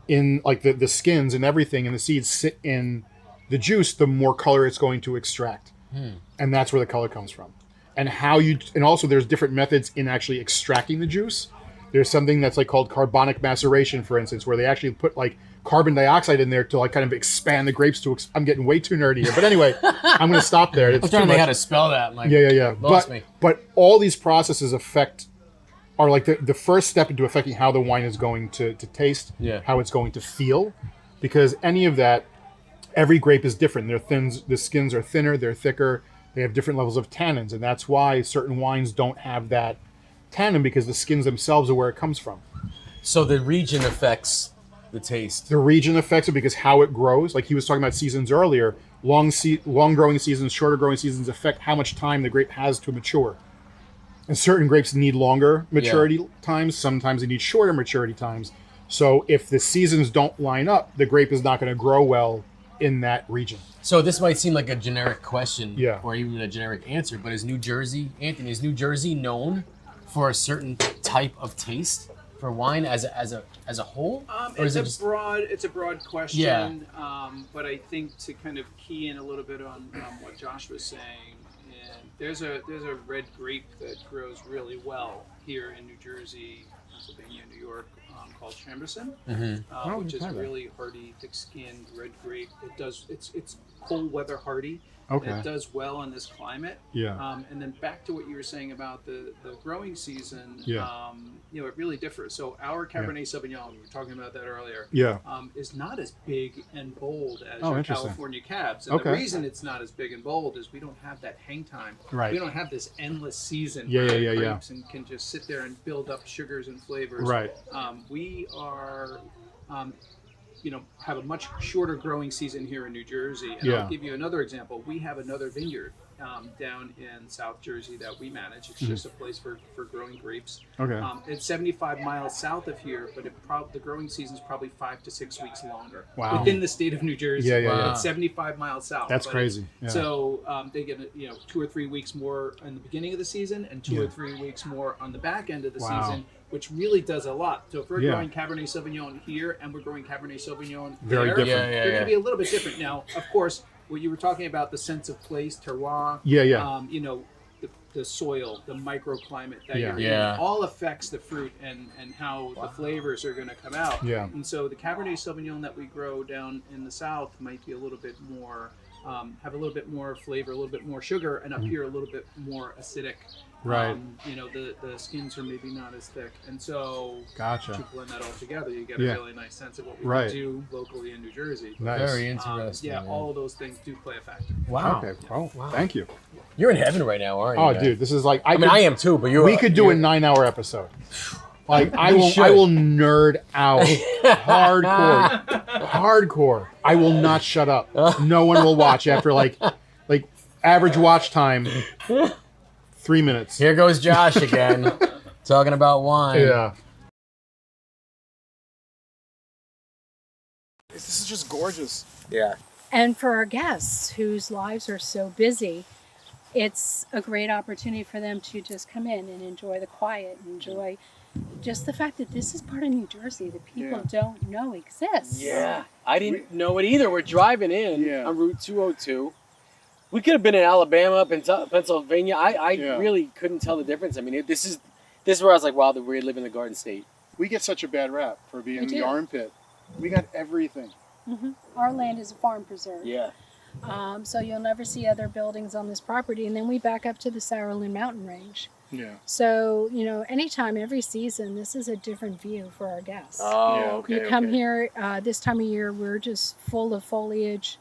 in, like the skins and everything and the seeds sit in the juice, the more color it's going to extract. And that's where the color comes from. And also there's different methods in actually extracting the juice. There's something that's like called carbonic maceration, for instance, where they actually put like carbon dioxide in there to like kind of expand the grapes I'm getting way too nerdy here. But anyway, I'm going to stop there. It's I'm trying too to think much. how to spell that. I'm like, Yeah. Lost me. But all these processes are like the first step into affecting how the wine is going to taste, Yeah. how it's going to feel, because any of that, every grape is different. The skins are thinner, they're thicker, they have different levels of tannins, and that's why certain wines don't have that tannin because the skins themselves are where it comes from. So the region affects the taste. The region affects it because how it grows. Like he was talking about seasons earlier, long growing seasons, shorter growing seasons affect how much time the grape has to mature. And certain grapes need longer maturity times. Sometimes they need shorter maturity times. So if the seasons don't line up, the grape is not going to grow well in that region. So this might seem like a generic question, Yeah. or even a generic answer, but is New Jersey known for a certain type of taste for wine as a whole? Or is it just It's a broad question. Yeah. But I think to kind of key in a little bit on what Josh was saying, and there's a red grape that grows really well here in New Jersey, Pennsylvania, New York, called Chamberson, which is a really hardy, thick-skinned red grape. It's cold weather hardy. Okay. It does well in this climate. Yeah. And then back to what you were saying about the growing season. Yeah. It really differs. So our Cabernet Sauvignon, we were talking about that earlier. Yeah. Is not as big and bold as Oh, your interesting. California cabs. And Okay. the reason it's not as big and bold is we don't have that hang time. Right. We don't have this endless season Yeah, where yeah, yeah, grapes and can just sit there and build up sugars and flavors. Right. We are, have a much shorter growing season here in New Jersey. And Yeah. I'll give you another example. We have another vineyard down in South Jersey that we manage. It's just a place for growing grapes. Okay. It's 75 miles south of here, but the growing season is probably 5 to 6 weeks longer Wow. within the state of New Jersey. Yeah, yeah, yeah. It's 75 miles south. That's but crazy. Yeah. So they get 2 or 3 weeks more in the beginning of the season, and 2 or 3 weeks more on the back end of the Wow. season, which really does a lot. So if we're Yeah. growing Cabernet Sauvignon here and we're growing Cabernet Sauvignon Very there, different. Yeah, they're going to be a little bit different. Now, of course, what you were talking about, the sense of place, terroir, Yeah, yeah. the soil, the microclimate that Yeah. you're Yeah. in, all affects the fruit and how the flavors are going to come out. Yeah. And so the Cabernet Sauvignon that we grow down in the south might be a little bit more, have a little bit more flavor, a little bit more sugar, and up here a little bit more acidic. Right. The skins are maybe not as thick, and so Gotcha. to blend that all together, you get Yeah. a really nice sense of what we Right. can do locally in New Jersey. Nice. Very interesting. Yeah, man. all of those things do play a factor. Wow. Okay. Oh, thank you. You're in heaven right now, aren't you? Oh, man? dude, this is like I mean, I am too, but We could do a 9-hour episode. Like I We will, should. I will nerd out hardcore. I will not shut up. No one will watch after like average watch time 3 minutes. Here goes Josh again, talking about wine. Yeah. This is just gorgeous. Yeah. And for our guests whose lives are so busy, it's a great opportunity for them to just come in and enjoy the quiet, and enjoy just the fact that this is part of New Jersey that people don't know exists. Yeah, I didn't know it either. We're driving in Yeah. on Route 202. We could have been in Alabama, Pennsylvania. I Yeah. really couldn't tell the difference. I mean, this is where I was like, wow, we live in the Garden State. We get such a bad rap for being We the do. armpit. We got everything. Our land is a farm preserve. Yeah. So you'll never see other buildings on this property. And then we back up to the Sauerland Mountain Range. Yeah. So, anytime, every season, this is a different view for our guests. Oh, Yeah. okay. You come okay. here this time of year, we're just full of foliage.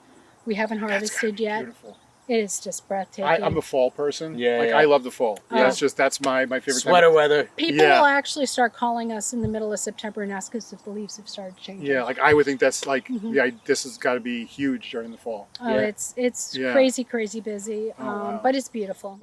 We haven't harvested yet. Beautiful. It is just breathtaking. I'm a fall person. Yeah, Like yeah. I love the fall. Oh. That's my favorite. Sweater time. weather. People Yeah. will actually start calling us in the middle of September and ask us if the leaves have started changing. Yeah, like I would think that's like Mhm. this has got to be huge during the fall. Oh, Yeah. it's Yeah. crazy busy, Oh, wow. but it's beautiful.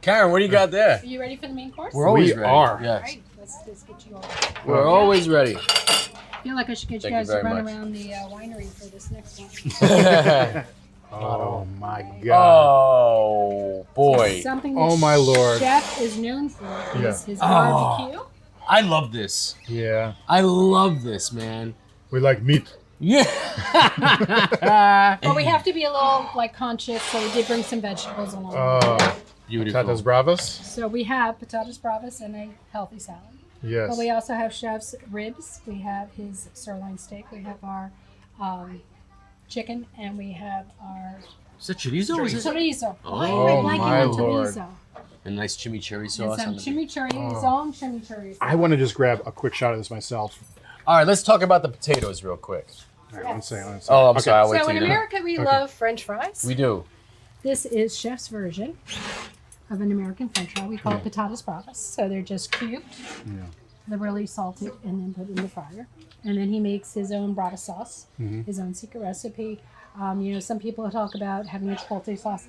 Karen, what do you got there? Are you ready for the main course? We're always We ready. are. All Yes. right, let's just get you all. We're always ready. I feel like I should get you Thank you guys to very run much. around the winery for this next one. Oh my god. Oh boy. Something that Oh, my lord. Chef is known for is Yeah. his Oh. barbecue. I love this. Yeah. I love this, man. We like meat. Yeah. But we have to be a little conscious, so we did bring some vegetables along. Beautiful. Patatas bravas. So we have patatas bravas and a healthy salad. Yes. But we also have chef's ribs. We have his sirloin steak. We have our chicken, and we have our Is that chorizo? Is it? chorizo. Why Oh, am I blanking my on Lord. chorizo? A nice chimichurri And sauce. some on the- chimichurri, his own chimichurri. I want to just grab a quick shot of this myself. All right, let's talk about the potatoes real quick. All right, one second. Oh, I'm Okay. sorry. I'll wait So till in you're done. America, we love French fries. We do. This is chef's version of an American French fry. We call it patatas bravas. So they're just cubed, liberally salted, and then put in the fryer. And then he makes his own brava sauce, his own secret recipe. Some people talk about having a chipotle sauce.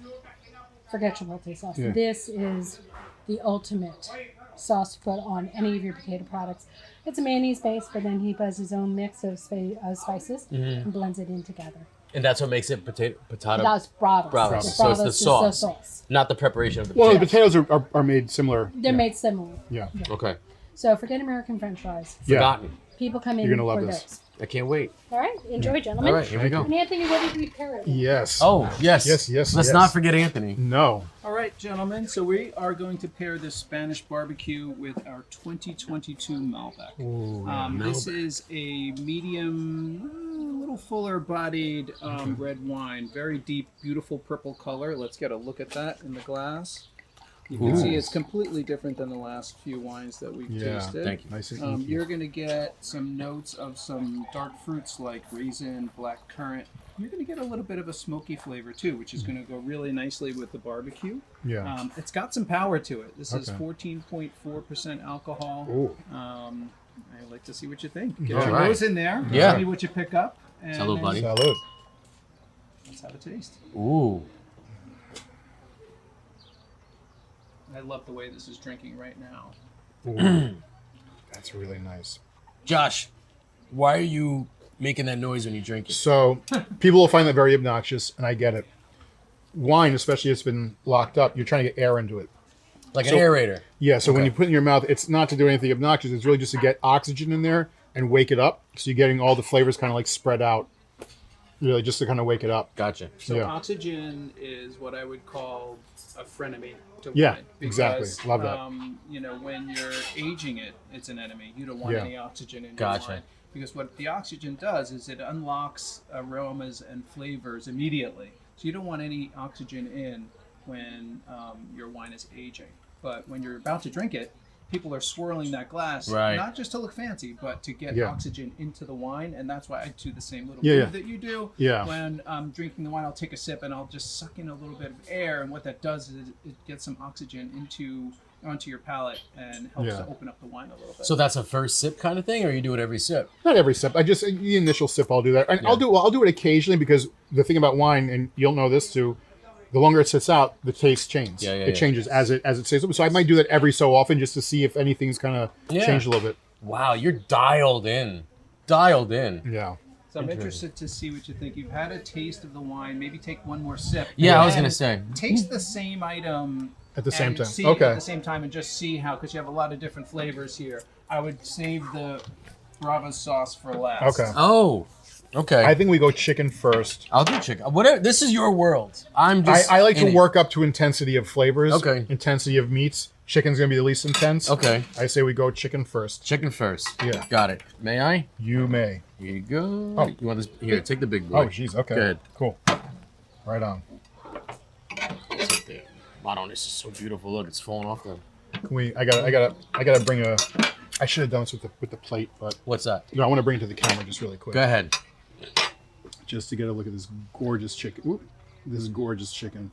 Forget chipotle sauce. Yeah. This is the ultimate sauce to put on any of your potato products. It's a mayonnaise base, but then he does his own mix of spices and blends it in together. And that's what makes it potato. That's bravas. Bravas. The So it's the bravas is sauce. sauce. Not the preparation of the Well, the potato. potatoes are made similar. They're made similar. Yeah. Okay. So forget American French fries. Yeah. Forgotten. People come in You're gonna love for this. those. I can't wait. All right, enjoy, gentlemen. All right, here we go. And Anthony, what did we pair it with? Yes. Oh, yes. Yes, Let's yes. not forget Anthony. No. All right, gentlemen. So we are going to pair this Spanish barbecue with our 2022 Malbec. This is a medium, a little fuller bodied red wine. Very deep, beautiful purple color. Let's get a look at that in the glass. You can see it's completely different than the last few wines that we've Yeah, tasted. thank you. Nice and inky. You're going to get some notes of some dark fruits like raisin, black currant. You're going to get a little bit of a smoky flavor too, which is going to go really nicely with the barbecue. Yeah. It's got some power to it. This is Okay. 14.4% alcohol. Ooh. I like to see what you think. Get All your right. nose in there. Yeah. Tell me what you pick up. And Salud, then buddy. Salud. Let's have a taste. Ooh. I love the way this is drinking right now. Ooh. That's really nice. Josh, why are you making that noise when you drink it? So people will find that very obnoxious, and I get it. Wine, especially if it's been locked up, you're trying to get air into it. Like So- an aerator. Yeah, so when Okay. you put it in your mouth, it's not to do anything obnoxious. It's really just to get oxygen in there and wake it up. So you're getting all the flavors kind of like spread out. Really, just to kind of wake it up. Gotcha. So Yeah. oxygen is what I would call a frenemy to Yeah, wine. exactly. Love that. You know, when you're aging it, it's an enemy. You don't want Yeah. any oxygen in Gotcha. your wine. Because what the oxygen does is it unlocks aromas and flavors immediately. So you don't want any oxygen in when your wine is aging. But when you're about to drink it, people are swirling that glass, Right. not just to look fancy, but to get Yeah. oxygen into the wine. And that's why I do the same little Yeah, move yeah. that you do. Yeah. When I'm drinking the wine, I'll take a sip and I'll just suck in a little bit of air. And what that does is it gets some oxygen onto your palate and helps Yeah. to open up the wine a little bit. So that's a first sip kind of thing, or you do it every sip? Not every sip. I just the initial sip. I'll do that, and Yeah. I'll do it occasionally because the thing about wine, and you'll know this too, the longer it sits out, the taste changes. Yeah, it changes as it stays open. So I might do that every so often just to see if anything's kind of Yeah. changed a little bit. Wow, you're dialed in. Dialed in. Yeah. So I'm interested to see what you think. You've had a taste of the wine. Maybe take one more sip. Yeah, I was And gonna say. taste the same item At the same and time. see Okay. At the same time, and just see how, because you have a lot of different flavors here. I would save the Brava sauce for last. Okay. Oh, okay. I think we go chicken first. I'll do chicken. Whatever. This is your world. I'm just. I like in to it. work up to intensity of flavors. Okay. Intensity of meats. Chicken's gonna be the least intense. Okay. I say we go chicken first. Chicken first. Yeah. Got it. May I? You may. Here you go. Oh. You want this? Here, take the big boy. Oh, jeez. Okay. Good. Cool. Right on. Sit there. Wow, this is so beautiful. Look, it's falling off the. Can we? I gotta bring a. I should have done this with the plate, but What's that? no, I want to bring it to the camera just really quick, Go ahead. just to get a look at this gorgeous chicken. Oop, this gorgeous chicken.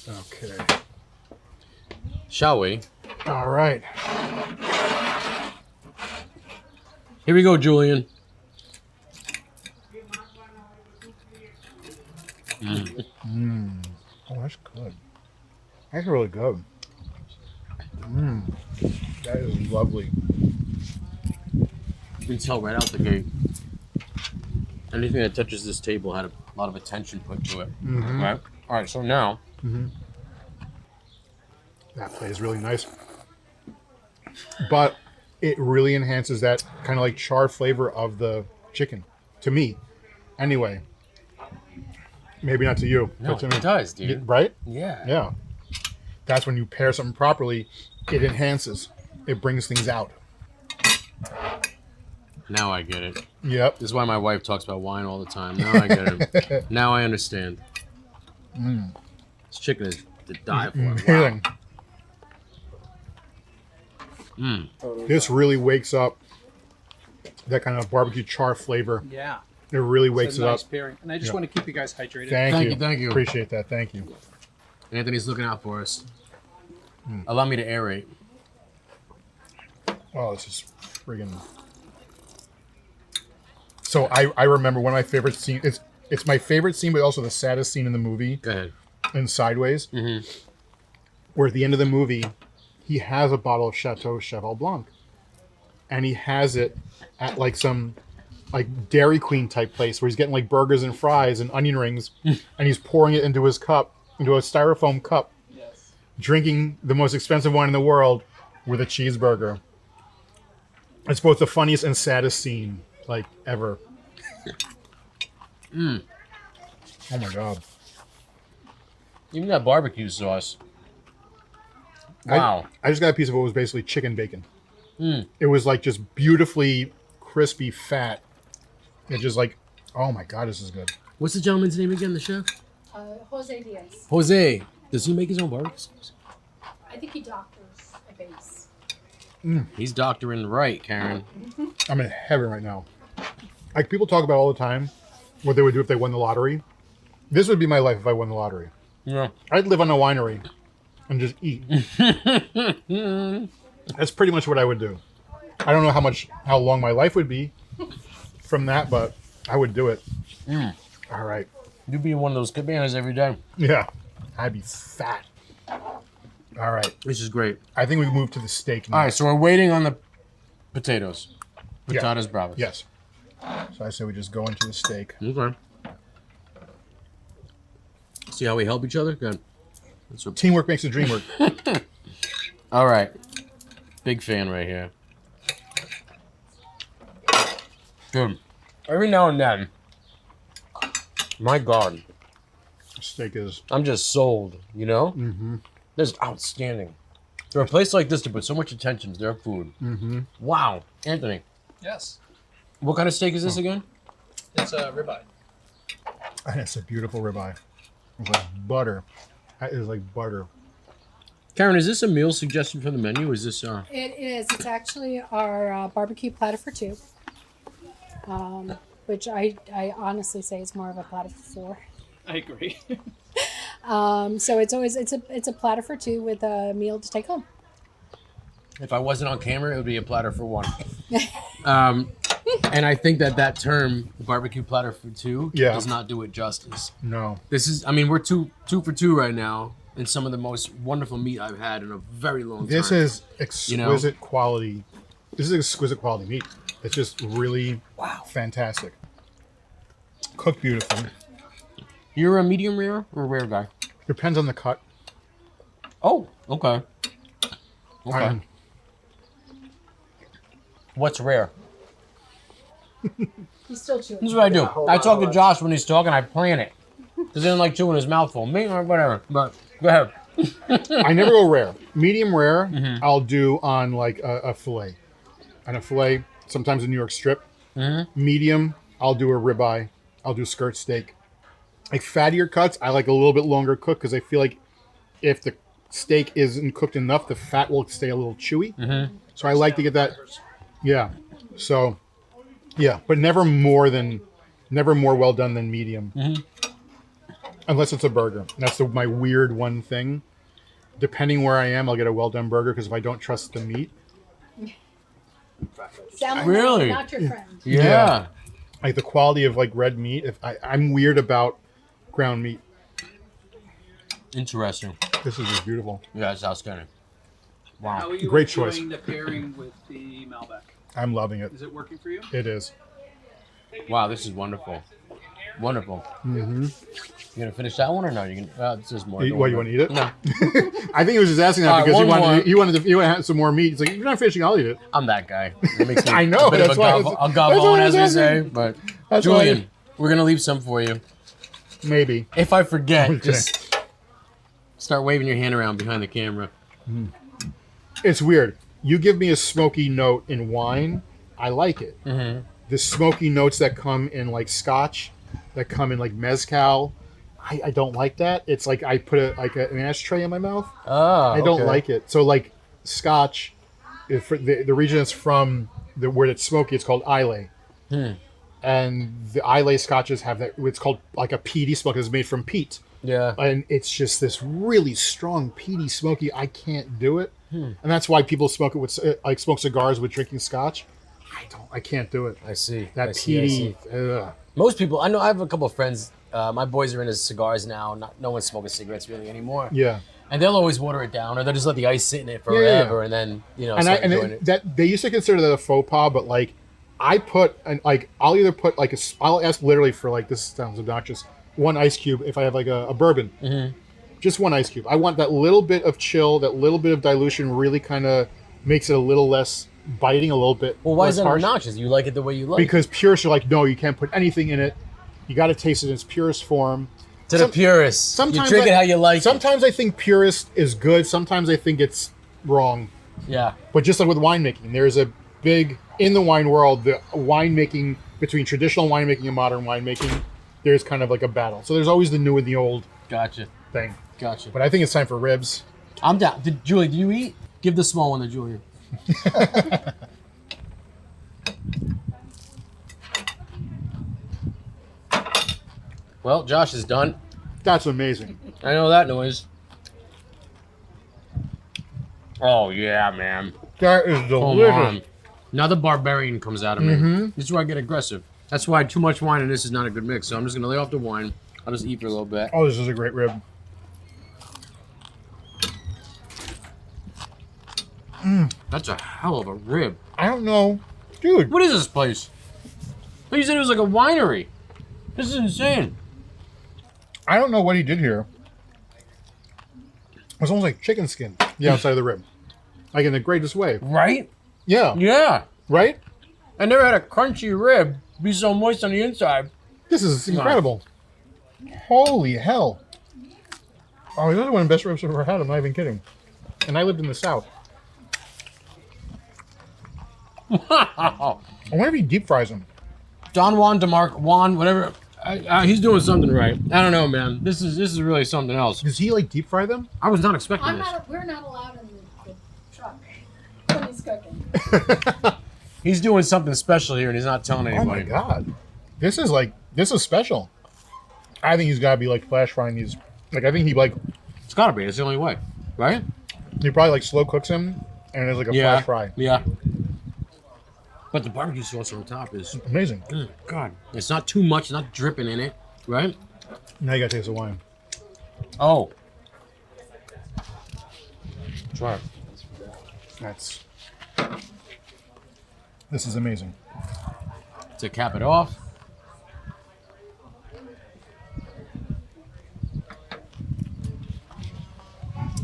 Okay. Shall we? All right. Here we go, Julian. Oh, that's good. That's really good. That is lovely. You can tell right out the gate. Anything that touches this table had a lot of attention put to it. Right? All right, so now. That plate is really nice, but it really enhances that kind of like char flavor of the chicken, to me. Anyway, maybe not to you, No, but to me, it does, dude. right? Yeah. Yeah. That's when you pair something properly, it enhances. It brings things out. Now I get it. Yep. This is why my wife talks about wine all the time. Now I get it. Now I understand. This chicken is to die for. Wow. Amazing. This really wakes up that kind of barbecue char flavor. Yeah. It really It's wakes a it nice up. pairing. And I just Yeah. want to keep you guys hydrated. Thank you. Appreciate that. Thank you. Anthony's looking out for us. Allow me to aerate. Oh, this is friggin'. So I remember one of my favorite scenes. It's my favorite scene, but also the saddest scene in the movie Go ahead. in Sideways, where at the end of the movie, he has a bottle of Chateau Cheval Blanc, and he has it at like some like Dairy Queen type place where he's getting like burgers and fries and onion rings, and he's pouring it into his cup, into a styrofoam cup, Yes. drinking the most expensive wine in the world with a cheeseburger. It's both the funniest and saddest scene like ever. Oh my god. Even that barbecue sauce. Wow. I just got a piece of what was basically chicken bacon. It was like just beautifully crispy fat. It just like, oh my god, this is good. What's the gentleman's name again, the chef? Jose Diaz. Jose. Does he make his own barbecue sauce? I think he doctors a base. He's doctoring right, Karen. I'm in heaven right now. Like people talk about all the time what they would do if they won the lottery. This would be my life if I won the lottery. Yeah. I'd live on a winery and just eat. That's pretty much what I would do. I don't know how long my life would be from that, but I would do it. All right. You'd be in one of those cabanas every day. Yeah. I'd be fat. All right. This is great. I think we move to the steak now. All right, so we're waiting on the potatoes. Yeah. Patatas bravas. Yes. So I say we just go into the steak. Okay. See how we help each other? Good. That's what... Teamwork makes the dream work. All right. Big fan right here. Good. Every now and then, my God, Steak is. I'm just sold, you know? Mm-hmm. This is outstanding. For a place like this to put so much attention to their food. Mm-hmm. Wow. Anthony, Yes. what kind of steak is this again? It's a ribeye. And it's a beautiful ribeye. It's like butter. It is like butter. Karen, is this a meal suggestion for the menu? Is this It is. It's actually our barbecue platter for two. Which I honestly say is more of a platter for four. I agree. So it's a platter for two with a meal to take home. if I wasn't on camera, it would be a platter for one. And I think that term, barbecue platter for two, does not do it justice. No. This is, I mean, we're two for two right now, and some of the most wonderful meat I've had in a very long time. This is exquisite quality. This is exquisite quality meat. It's just really fantastic. Cooked beautifully. You're a medium rare or rare guy? Depends on the cut. Oh, okay. Okay. What's rare? He's still chewing. This is what I do. I talk to Josh when he's talking. I plan it. Because he doesn't like chewing his mouth full. Me or whatever. But go ahead. I never go rare. Medium rare, I'll do on like a fillet. On a fillet, sometimes a New York strip. Medium, I'll do a ribeye. I'll do skirt steak. Like fattier cuts, I like a little bit longer cook because I feel like if the steak isn't cooked enough, the fat will stay a little chewy. So I like to get that. Yeah. So, yeah, but never more well done than medium. Unless it's a burger. That's my weird one thing. Depending where I am, I'll get a well done burger because if I don't trust the meat. Salmon, Really? not your friend. Yeah. Like the quality of like red meat. If I'm weird about ground meat. Interesting. This is just beautiful. Yeah, it's outstanding. Wow. How are you Great enjoying choice. the pairing with the Malbec? I'm loving it. Is it working for you? It is. Wow, this is wonderful. Wonderful. You gonna finish that one or no? You can. This is more. You want to eat it? No, I think he was just asking that All right, because one he wanted to have some more meat. He's like, if you're not finishing, I'll eat it. I'm that guy. It makes me I know, a bit of that's a why gov- it's- a that's why gavone, I as was we say. asking. But That's why Julian, we're gonna leave some for you. Maybe. If I forget, Okay. just start waving your hand around behind the camera. It's weird. You give me a smoky note in wine, I like it. The smoky notes that come in like scotch, that come in like mezcal, I don't like that. It's like I put an ashtray in my mouth. Oh, I don't like it. So like scotch, if the region it's from, where it's smoky, it's called Islay. And the Islay scotches have that. It's called like a peaty smoke. It's made from peat. Yeah. And it's just this really strong peaty smoky. I can't do it, and that's why people smoke it with smoke cigars with drinking scotch. I can't do it. I see. That I see, I see. peaty. Ugh. Most people, I know. I have a couple of friends. My boys are into cigars now. No one's smoking cigarettes really anymore. Yeah. And they'll always water it down, or they'll just let the ice sit in it Yeah, yeah, yeah. forever, and then And start enjoying it. that they used to consider that a faux pas, but like I put I'll either put I'll ask literally for like, this sounds obnoxious, one ice cube if I have like a bourbon. Just one ice cube. I want that little bit of chill, that little bit of dilution really kind of makes it a little less biting, a little bit. Well, why is less that harsh. obnoxious? You like it the way you like Because purists are like, no, you can't put anything in it. You got to taste it in its purest form. it. To the purists, Sometimes you drink it how you like it. Sometimes I think purist is good. Sometimes I think it's wrong. Yeah. But just like with winemaking, there's a big, in the wine world, the winemaking, between traditional winemaking and modern winemaking, there's kind of like a battle. So there's always the new and the old Gotcha. thing. Gotcha. But I think it's time for ribs. I'm down. Julie, do you eat? Give the small one to Julia. Well, Josh is done. That's amazing. I know that noise. Oh yeah, man. That is Come delicious. on. Now the barbarian comes out of me. Mhm. This is where I get aggressive. That's why too much wine and this is not a good mix. So I'm just gonna lay off the wine. I'll just eat for a little bit. Oh, this is a great rib. That's a hell of a rib. I don't know, dude. What is this place? You said it was like a winery. This is insane. I don't know what he did here. It's almost like chicken skin, the outside of the rib, like in the greatest way. Right? Yeah. Yeah. Right. I never had a crunchy rib be so moist on the inside. This is incredible. Holy hell. Oh, this is one of the best ribs I've ever had. I'm not even kidding. And I lived in the South. Wow. I wonder if he deep fries them. Don Juan, DeMarc, Juan, whatever. He's doing something right. I don't know, man. This is really something else. Does he like deep fry them? I was not expecting this. We're not allowed in the truck when he's cooking. He's doing something special here, and he's not telling Oh my anybody. god. This is special. I think he's gotta be like flash frying these. Like I think he It's gotta be. It's the only way, right? he probably like slow cooks them and it's like a flash fry. Yeah. But the barbecue sauce on top is, Amazing. God, it's not too much, not dripping in it, right? Now you gotta taste the wine. Oh. Try it. This is amazing. To cap it off.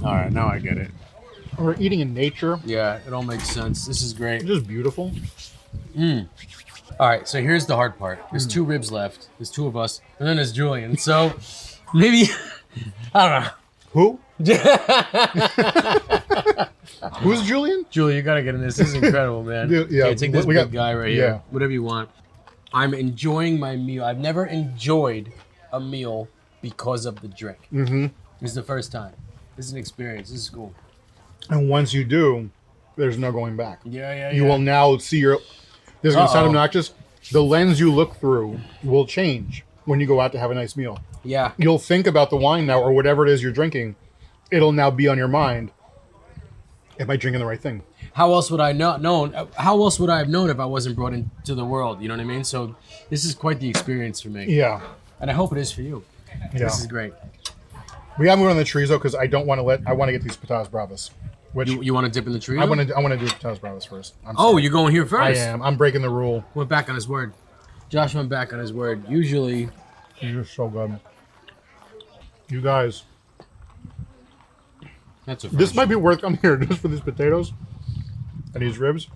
All right, now I get it. We're eating in nature. Yeah, it all makes sense. This is great. It's just beautiful. All right, so here's the hard part. There's 2 ribs left. There's 2 of us, and then there's Julian. So maybe I don't know. Who? Who's Julian? Julie, you gotta get in this. This is incredible, man. Yeah, Okay, take this we big got- guy right yeah. here. Whatever you want. I'm enjoying my meal. I've never enjoyed a meal because of the drink. Mm-hmm. This is the first time. This is an experience. This is cool. And once you do, there's no going back. Yeah. You will now see your. This is gonna sound Uh-oh. obnoxious. The lens you look through will change when you go out to have a nice meal. Yeah. You'll think about the wine now, or whatever it is you're drinking. It'll now be on your mind. Am I drinking the right thing? How else would I not known? How else would I have known if I wasn't brought into the world? You know what I mean? So this is quite the experience for me, Yeah. and I hope it is for you. Yeah. This is great. We got moving on the chorizo because I don't want to I want to get these patatas bravas. Which You want to dip in the tree? I want to do patatas bravas first. I'm Oh, sorry. you're going here I first. am. I'm breaking the rule. Went back on his word. Josh went back on his word. Usually, These are so good. You guys, that's a this first. might be worth coming here just for these potatoes and these ribs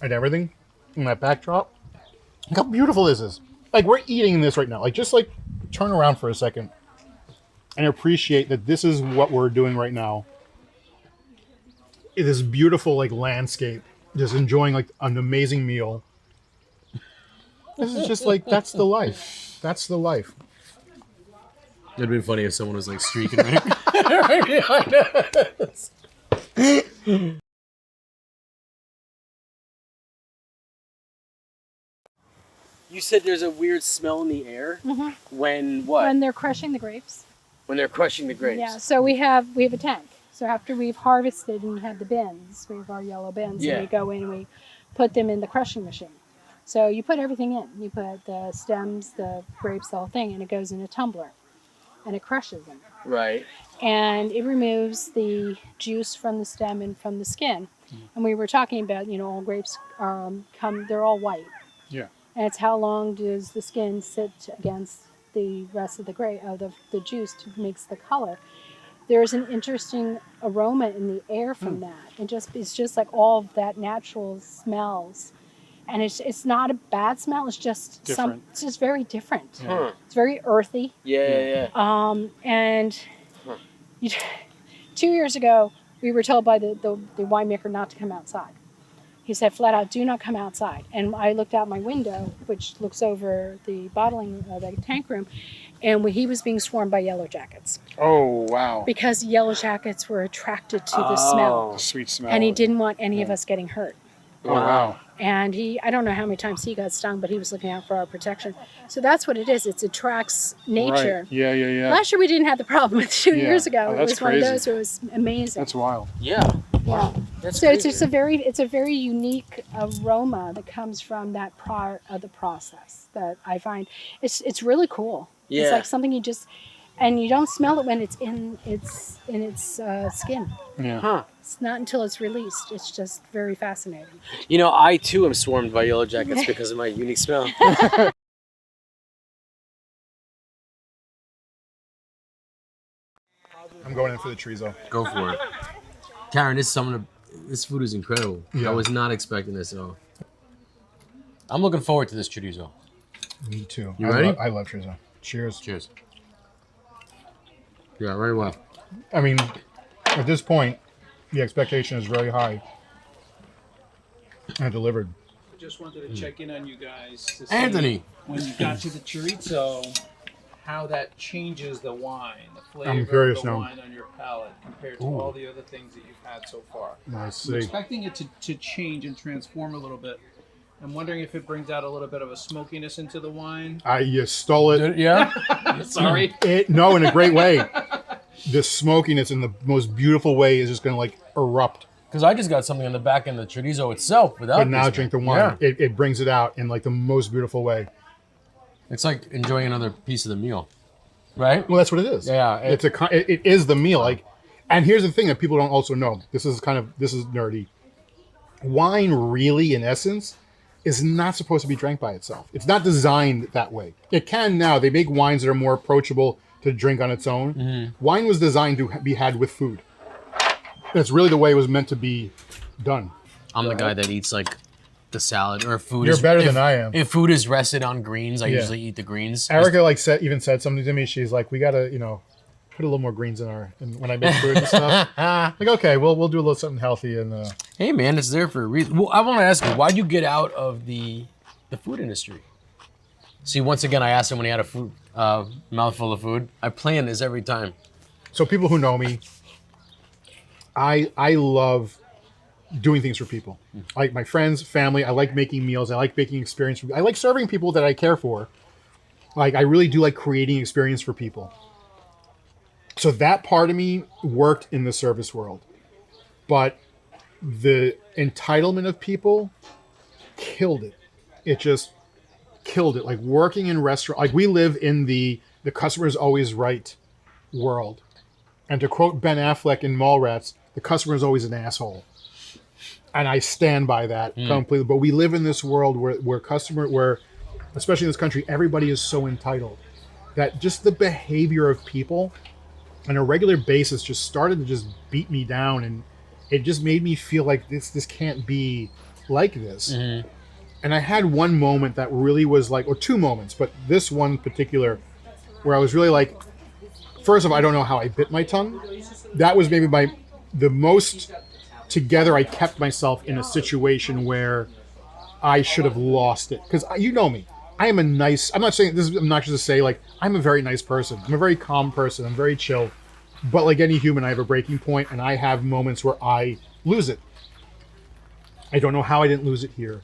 and everything and that backdrop. Look how beautiful this is. Like we're eating this right now. Like just like turn around for a second and appreciate that this is what we're doing right now. It is beautiful like landscape. Just enjoying like an amazing meal. This is just like that's the life. That's the life. It'd been funny if someone was like streaking right behind us. You said there's a weird smell in the air when what? When they're crushing the grapes. When they're crushing the grapes. Yeah, so we have a tank. So after we've harvested and had the bins, we have our yellow bins, Yeah. and we go in and we put them in the crushing machine. So you put everything in. You put the stems, the grapes, the whole thing, and it goes in a tumbler, and it crushes them. Right. And it removes the juice from the stem and from the skin. And we were talking about, all grapes they're all white. Yeah. And it's how long does the skin sit against the rest of the grape, the juice to mix the color. There's an interesting aroma in the air from that. It's just like all of that natural smells. And it's not a bad smell, it's just Different. it's just very different. Huh. It's very earthy. Yeah. And 2 years ago, we were told by the winemaker not to come outside. He said flat out, do not come outside. And I looked out my window, which looks over the bottling, the tank room, and he was being swarmed by yellow jackets Oh, wow. because yellow jackets were attracted to the smell. The sweet smell. And he didn't want any of us getting hurt. Oh, wow. And I don't know how many times he got stung, but he was looking out for our protection. So that's what it is. It attracts nature. Right. Yeah. Last year we didn't have the problem. 2 Yeah. years ago, Oh, it that's was one of crazy. those. It was amazing. That's wild. Yeah. Yeah. That's So crazy. it's a very unique aroma that comes from that part of the process that I find it's really cool. Yeah. It's like something you just and you don't smell it when it's in its skin. Yeah. Huh. It's not until it's released. It's just very fascinating. You know, I too am swarmed by yellow jackets because of my unique smell. I'm going in for the chorizo. Go for it. Karen, this food is incredible. Yeah. I was not expecting this at all. I'm looking forward to this chorizo. Me too. You ready? I love chorizo. Cheers. Cheers. Yeah, very well. I mean, at this point, the expectation is very high. And delivered. I just wanted to check in on you guys to see Anthony. when you got to the chorizo, how that changes the wine, the flavor curious of the now. wine on your palate compared to all the other things that you've had so far. I I'm see. expecting it to change and transform a little bit. I'm wondering if it brings out a little bit of a smokiness into the wine. You stole it. Yeah? Sorry. No, in a great way. The smokiness in the most beautiful way is just going to like erupt. Because I just got something on the back end of the chorizo itself without But now this drink one. the wine. Yeah. It brings it out in like the most beautiful way. It's like enjoying another piece of the meal. Right? Well, that's what it is. Yeah, It is the meal. Like, and here's the thing that people don't also know. This is nerdy. Wine really, in essence, is not supposed to be drank by itself. It's not designed that way. It can now. They make wines that are more approachable to drink on its own. Mm-hmm. Wine was designed to be had with food. That's really the way it was meant to be done. I'm the guy that eats like the salad or food. You're is, better if- than I am. If food is rested on greens, I Yeah. usually eat the greens. Erica even said something to me. She's like, "We gotta, put a little more greens in when I make food and stuff." Like, okay, we'll do a little something healthy and. Hey man, it's there for a reason. Well, I want to ask you, why'd you get out of the food industry? See, once again, I asked him when he had a mouthful of food. I plan this every time. So people who know me, I love doing things for people. Like my friends, family. I like making meals. I like making experience. I like serving people that I care for. Like I really do like creating experience for people. So that part of me worked in the service world, but the entitlement of people killed it. It just killed it. Like working in restaurant, like we live in the customer is always right world. And to quote Ben Affleck in Mallrats, the customer is always an asshole. And I stand by that completely. But we live in this world where especially in this country, everybody is so entitled that just the behavior of people on a regular basis just started to just beat me down, and it just made me feel like this can't be like this. And I had one moment that really was like, or two moments, but this one particular where I was really like, first of all, I don't know how I bit my tongue. That was maybe the most together I kept myself in a situation where I should have lost it. Because you know me. I am I'm not saying this is obnoxious to say, like, I'm a very nice person. I'm a very calm person. I'm very chill. But like any human, I have a breaking point, and I have moments where I lose it. I don't know how I didn't lose it here.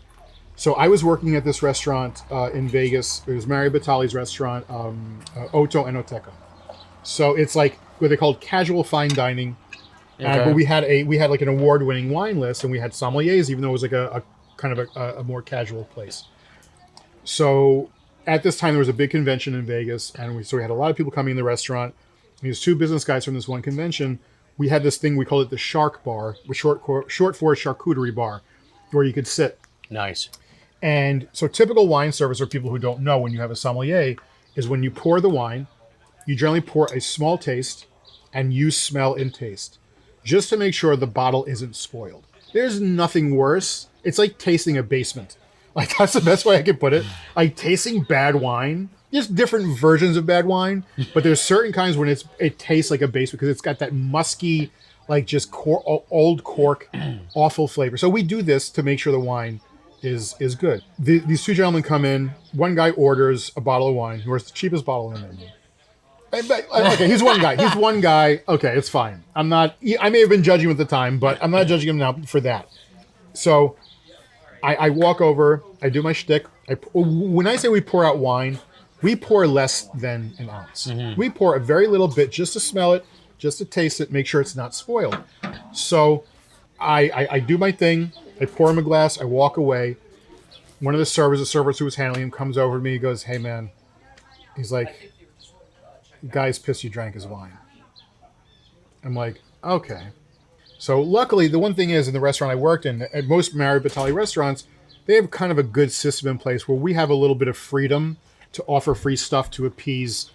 So I was working at this restaurant in Vegas. It was Mario Batali's restaurant, Otto Enoteca. So it's like what they called casual fine dining. Okay. But we had like an award-winning wine list, and we had sommeliers, even though it was like a kind of a more casual place. So at this time, there was a big convention in Vegas, and we had a lot of people coming in the restaurant. These two business guys from this one convention. We had this thing, we called it the Shark Bar, short for charcuterie bar, where you could sit. Nice. And so typical wine service, for people who don't know, when you have a sommelier, is when you pour the wine, you generally pour a small taste, and you smell and taste, just to make sure the bottle isn't spoiled. There's nothing worse. It's like tasting a basement. Like, that's the best way I could put it. Like tasting bad wine. There's different versions of bad wine, but there's certain kinds when it tastes like a basement because it's got that musky, like just old cork, awful flavor. So we do this to make sure the wine is good. These two gentlemen come in. One guy orders a bottle of wine. He orders the cheapest bottle in the menu. Okay, he's one guy. He's one guy. Okay, it's fine. I may have been judging him at the time, but I'm not judging him now for that. So I walk over. I do my shtick. When I say we pour out wine, we pour less than an ounce. Mm-hmm. We pour a very little bit just to smell it, just to taste it, make sure it's not spoiled. So I do my thing. I pour him a glass. I walk away. One of the servers who was handling him, comes over to me. He goes, "Hey, man." He's like, "Guy's pissed you drank his wine." I'm like, "Okay." So luckily, the one thing is, in the restaurant I worked in, at most Mario Batali restaurants, they have kind of a good system in place where we have a little bit of freedom to offer free stuff to appease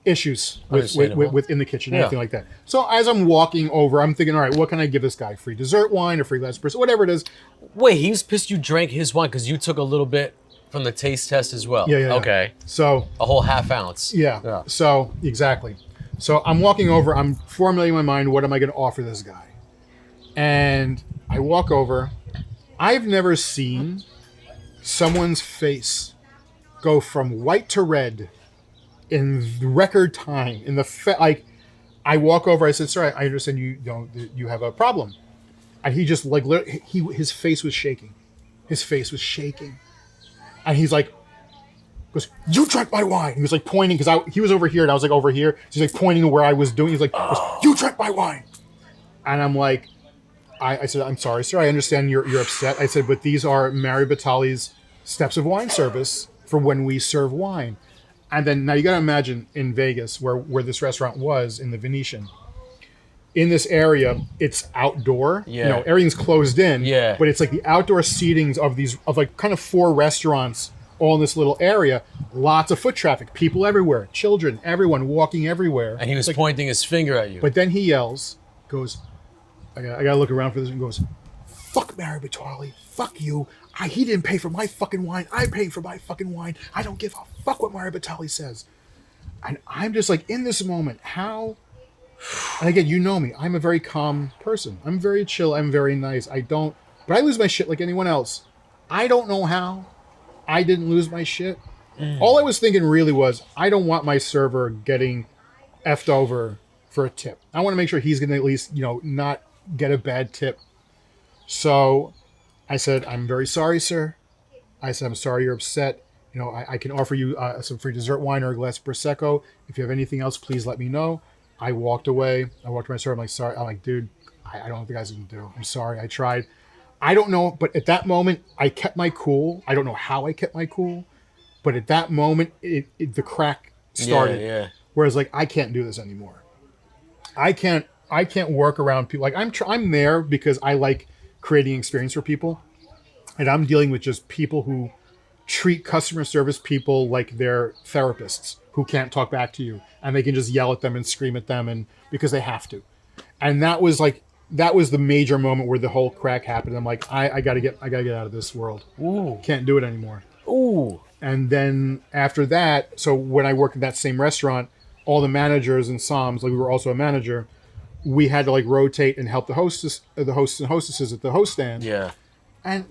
issues within the kitchen, anything like that. So as I'm walking over, I'm thinking, all right, what can I give this guy? Free dessert wine, or free glass of whatever it is. Wait, he was pissed you drank his wine because you took a little bit from the taste test as well. Yeah. Okay. So a whole half ounce. Yeah. So exactly. So I'm walking over. I'm formulating in my mind, what am I going to offer this guy? And I walk over. I've never seen someone's face go from white to red in record time. Like, I walk over. I said, "Sorry, I understand you have a problem." And he just his face was shaking. His face was shaking, and he's like, goes, "You drank my wine." He was like pointing because he was over here and I was like over here. So he's like pointing to where I was doing. He's like, "You drank my wine," and I'm like, I said, "I'm sorry, sir. I understand you're upset." I said, "But these are Mary Batali's steps of wine service for when we serve wine." And then now you got to imagine in Vegas where this restaurant was in the Venetian. In this area, it's outdoor. Yeah. Everything's closed in. Yeah. But it's like the outdoor seatings of like kind of 4 restaurants all in this little area. Lots of foot traffic, people everywhere, children, everyone walking everywhere. And he was pointing his finger at you. But then he yells, goes, I gotta look around for this, and goes, "Fuck Mary Batali, fuck you. He didn't pay for my fucking wine. I'm paying for my fucking wine. I don't give a fuck what Mary Batali says." And I'm just like, in this moment, how? And again, you know me. I'm a very calm person. I'm very chill. I'm very nice. But I lose my shit like anyone else. I don't know how I didn't lose my shit. All I was thinking really was, I don't want my server getting effed over for a tip. I want to make sure he's going to at least, not get a bad tip. So I said, "I'm very sorry, sir." I said, "I'm sorry you're upset. I can offer you some free dessert wine or a glass of Prosecco. If you have anything else, please let me know." I walked away. I walked to my server. I'm like, "Sorry." I'm like, "Dude, I don't know what the guys can do. I'm sorry. I tried." I don't know. But at that moment, I kept my cool. I don't know how I kept my cool. But at that moment, the crack started. Yeah. Whereas, like, I can't do this anymore. I can't work around people. Like, I'm there because I like creating experience for people. And I'm dealing with just people who treat customer service people like they're therapists who can't talk back to you, and they can just yell at them and scream at them, and because they have to. And that was the major moment where the whole crack happened. I'm like, I gotta get out of this world. Ooh. Can't do it anymore. Ooh. And then after that, so when I worked at that same restaurant, all the managers and somms, like we were also a manager, we had to like rotate and help the hosts and hostesses at the host stand. Yeah. And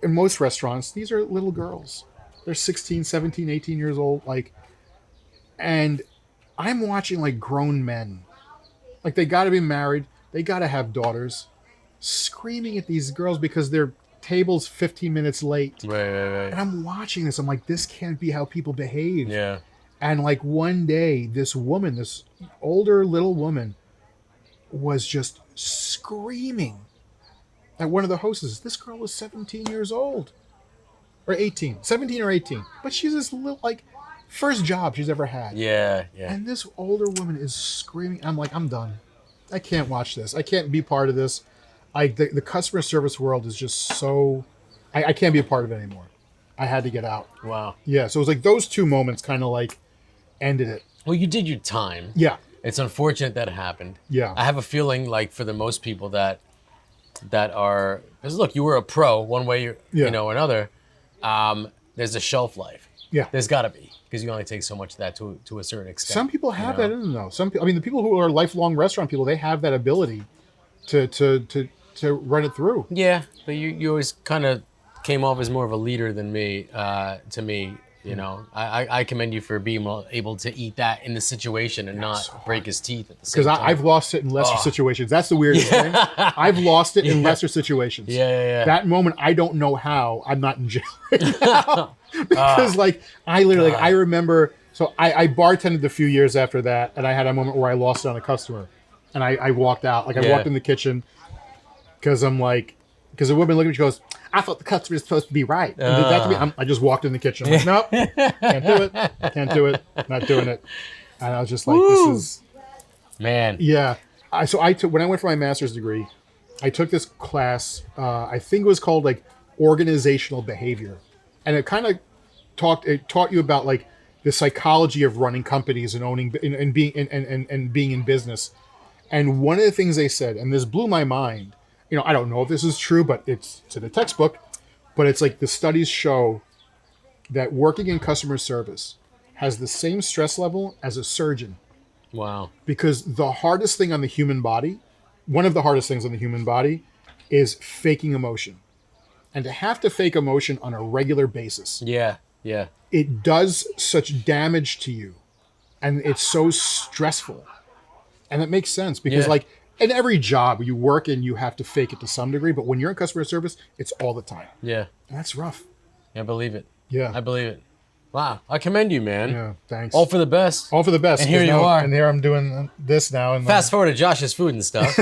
in most restaurants, these are little girls. They're 16, 17, 18 years old. And I'm watching like grown men. Like, they got to be married. They got to have daughters. Screaming at these girls because their table's 15 minutes late. Right. And I'm watching this. I'm like, this can't be how people behave. Yeah. And like one day, this woman, this older little woman, was just screaming at one of the hostesses. This girl was 17 years old. Or 18. 17 or 18. But she's this little, like, first job she's ever had. Yeah. And this older woman is screaming. I'm like, I'm done. I can't watch this. I can't be part of this. The customer service world is just so... I can't be a part of it anymore. I had to get out. Wow. Yeah, so it was like those 2 moments kind of like ended it. Well, you did your time. Yeah. It's unfortunate that it happened. Yeah. I have a feeling, like, for the most people that are... Because, look, you were a pro one way or another. There's a shelf life. Yeah. There's got to be. Because you only take so much of that to a certain extent. Some people have that in them, though. The people who are lifelong restaurant people, they have that ability to run it through. Yeah, but you always kind of came off as more of a leader than me, to me. I commend you for being able to eat that in the situation and not break his teeth at the same time. Because I've lost it in lesser situations. That's the weirdest thing. I've lost it in lesser situations. Yeah. That moment, I don't know how I'm not in jail right now. Because I literally, I remember, so I bartended a few years after that, and I had a moment where I lost it on a customer. And I walked out. I walked in the kitchen. because I'm like, because the woman looked at me, she goes, I thought the cuts were supposed to be right. And did that to me. I just walked in the kitchen. I'm like, nope, can't do it. Can't do it. Not doing it. And I was just like, this is, Man. yeah. I took, when I went for my master's degree, I took this class, I think it was called like organizational behavior. And it kind of taught you about like the psychology of running companies and owning and being in business. And one of the things they said, and this blew my mind, you know, I don't know if this is true, but it's in the textbook, but it's like the studies show that working in customer service has the same stress level as a surgeon. Wow. Because the hardest thing on the human body, one of the hardest things on the human body, is faking emotion. And to have to fake emotion on a regular basis, Yeah. Yeah. it does such damage to you. And it's so stressful. And it makes sense because, Yeah. like, in every job you work in, you have to fake it to some degree. But when you're in customer service, it's all the time. Yeah. And that's rough. I believe it. Yeah. I believe it. Wow. I commend you, man. Yeah. Thanks. All for the best. All for the best. And here 'cause you now- are. And here I'm doing this now. And Fast forward to Josh's food and stuff.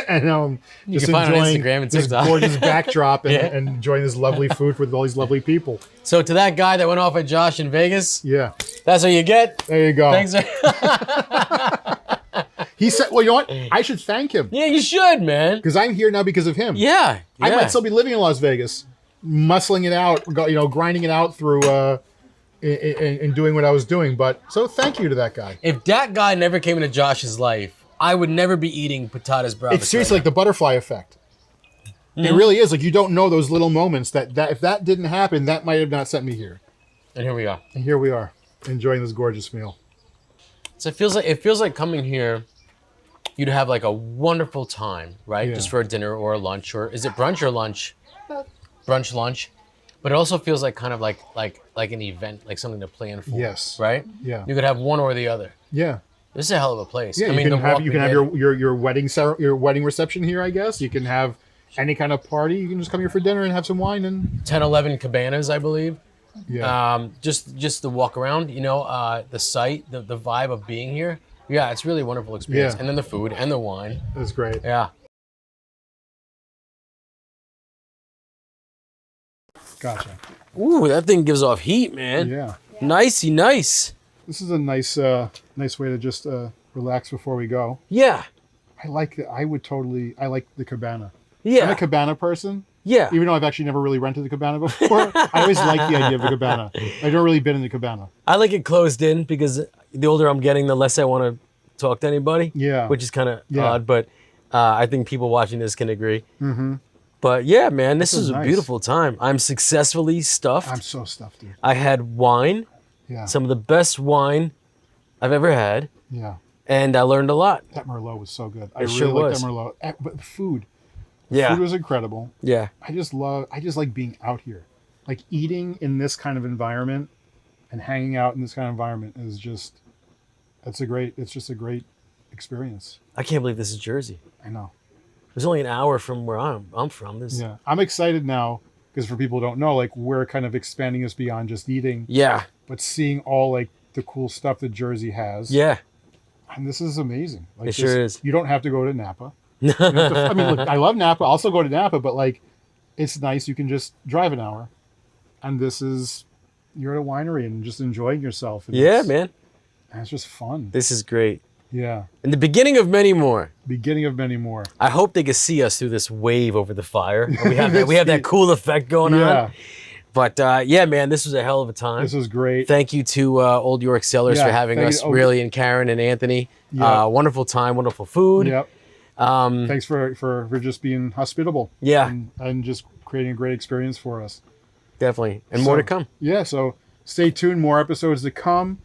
and now I'm just can find it on enjoying Instagram and this TikTok. gorgeous backdrop and, Yeah. and enjoying this lovely food with all these lovely people. So to that guy that went off at Josh in Vegas, Yeah. that's what you get. There you go. Thanks. He said, well, you know what? I should thank him Yeah, you should, man. because I'm here now because of him. Yeah. I yeah. might still be living in Las Vegas, muscling it out, grinding it out through and doing what I was doing. But so thank you to that guy. If that guy never came into Josh's life, I would never be eating patatas bravas. It's seriously like the butterfly effect. It really is. Like you don't know those little moments that if that didn't happen, that might have not sent me here. And here we are. And here we are, enjoying this gorgeous meal. So it feels like coming here, you'd have like a wonderful time, right? Yeah. Just for a dinner or a lunch, or is it brunch or lunch? Brunch, lunch. But it also feels like kind of like an event, like something to plan for. Yes. Right? Yeah. You could have one or the other. Yeah. This is a hell of a place. Yeah, I mean, you the can have walk you we can have did- your wedding reception here, I guess. You can have any kind of party. You can just come here for dinner and have some wine and 10, 11 cabanas, I believe. yeah. Just the walk around, the site, the vibe of being here. Yeah, it's really a wonderful experience. Yeah. And then the food and the wine. That's great. Yeah. Gotcha. Ooh, that thing gives off heat, man. Yeah. Nicey nice. This is a nice way to just relax before we go. Yeah. I like the cabana. I'm Yeah. a cabana person, Yeah. even though I've actually never really rented a cabana before. I always like the idea of a cabana. I've never really been in the cabana. I like it closed in because the older I'm getting, the less I want to talk to anybody. Yeah. Which is kind of Yeah. odd, but I think people watching this can agree. Mm-hmm. But yeah, man, this is is a nice. beautiful time. I'm successfully stuffed. I'm so stuffed, dude. I had wine, Yeah. some of the best wine I've ever had, Yeah. and I learned a lot. That Merlot was so good. I It really sure like was. that Merlot. But the food. Yeah. Food was incredible. Yeah. I just like being out here. Like eating in this kind of environment and hanging out in this kind of environment is just it's just a great experience. I can't believe this is Jersey. I know. It was only an hour from where I'm from. This, Yeah. I'm excited now because for people who don't know, like we're kind of expanding this beyond just eating, Yeah. but seeing all like the cool stuff that Jersey has. Yeah. And this is amazing. Like It sure is. You don't have to go to Napa. You don't have to- I mean, look, I love Napa. I'll still go to Napa, but like it's nice. You can just drive an hour. And you're at a winery and just enjoying yourself. And Yeah, it's- man. and it's just fun. This is great. Yeah. And the beginning of many more. Beginning of many more. I hope they can see us through this wave over the fire. We have that cool effect going Yeah. on. But yeah, man, this was a hell of a time. This was great. Thank you to Old York Cellars Yeah, for having thank us, you. really, and Karen and Anthony. Yeah. Wonderful time, wonderful food. Yep. Thanks for just being hospitable. Yeah. And just creating a great experience for us. Definitely. And more to come. Yeah, so stay tuned. More episodes to come.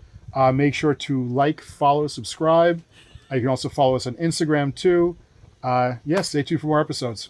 Make sure to like, follow, subscribe. You can also follow us on Instagram too. Stay tuned for more episodes.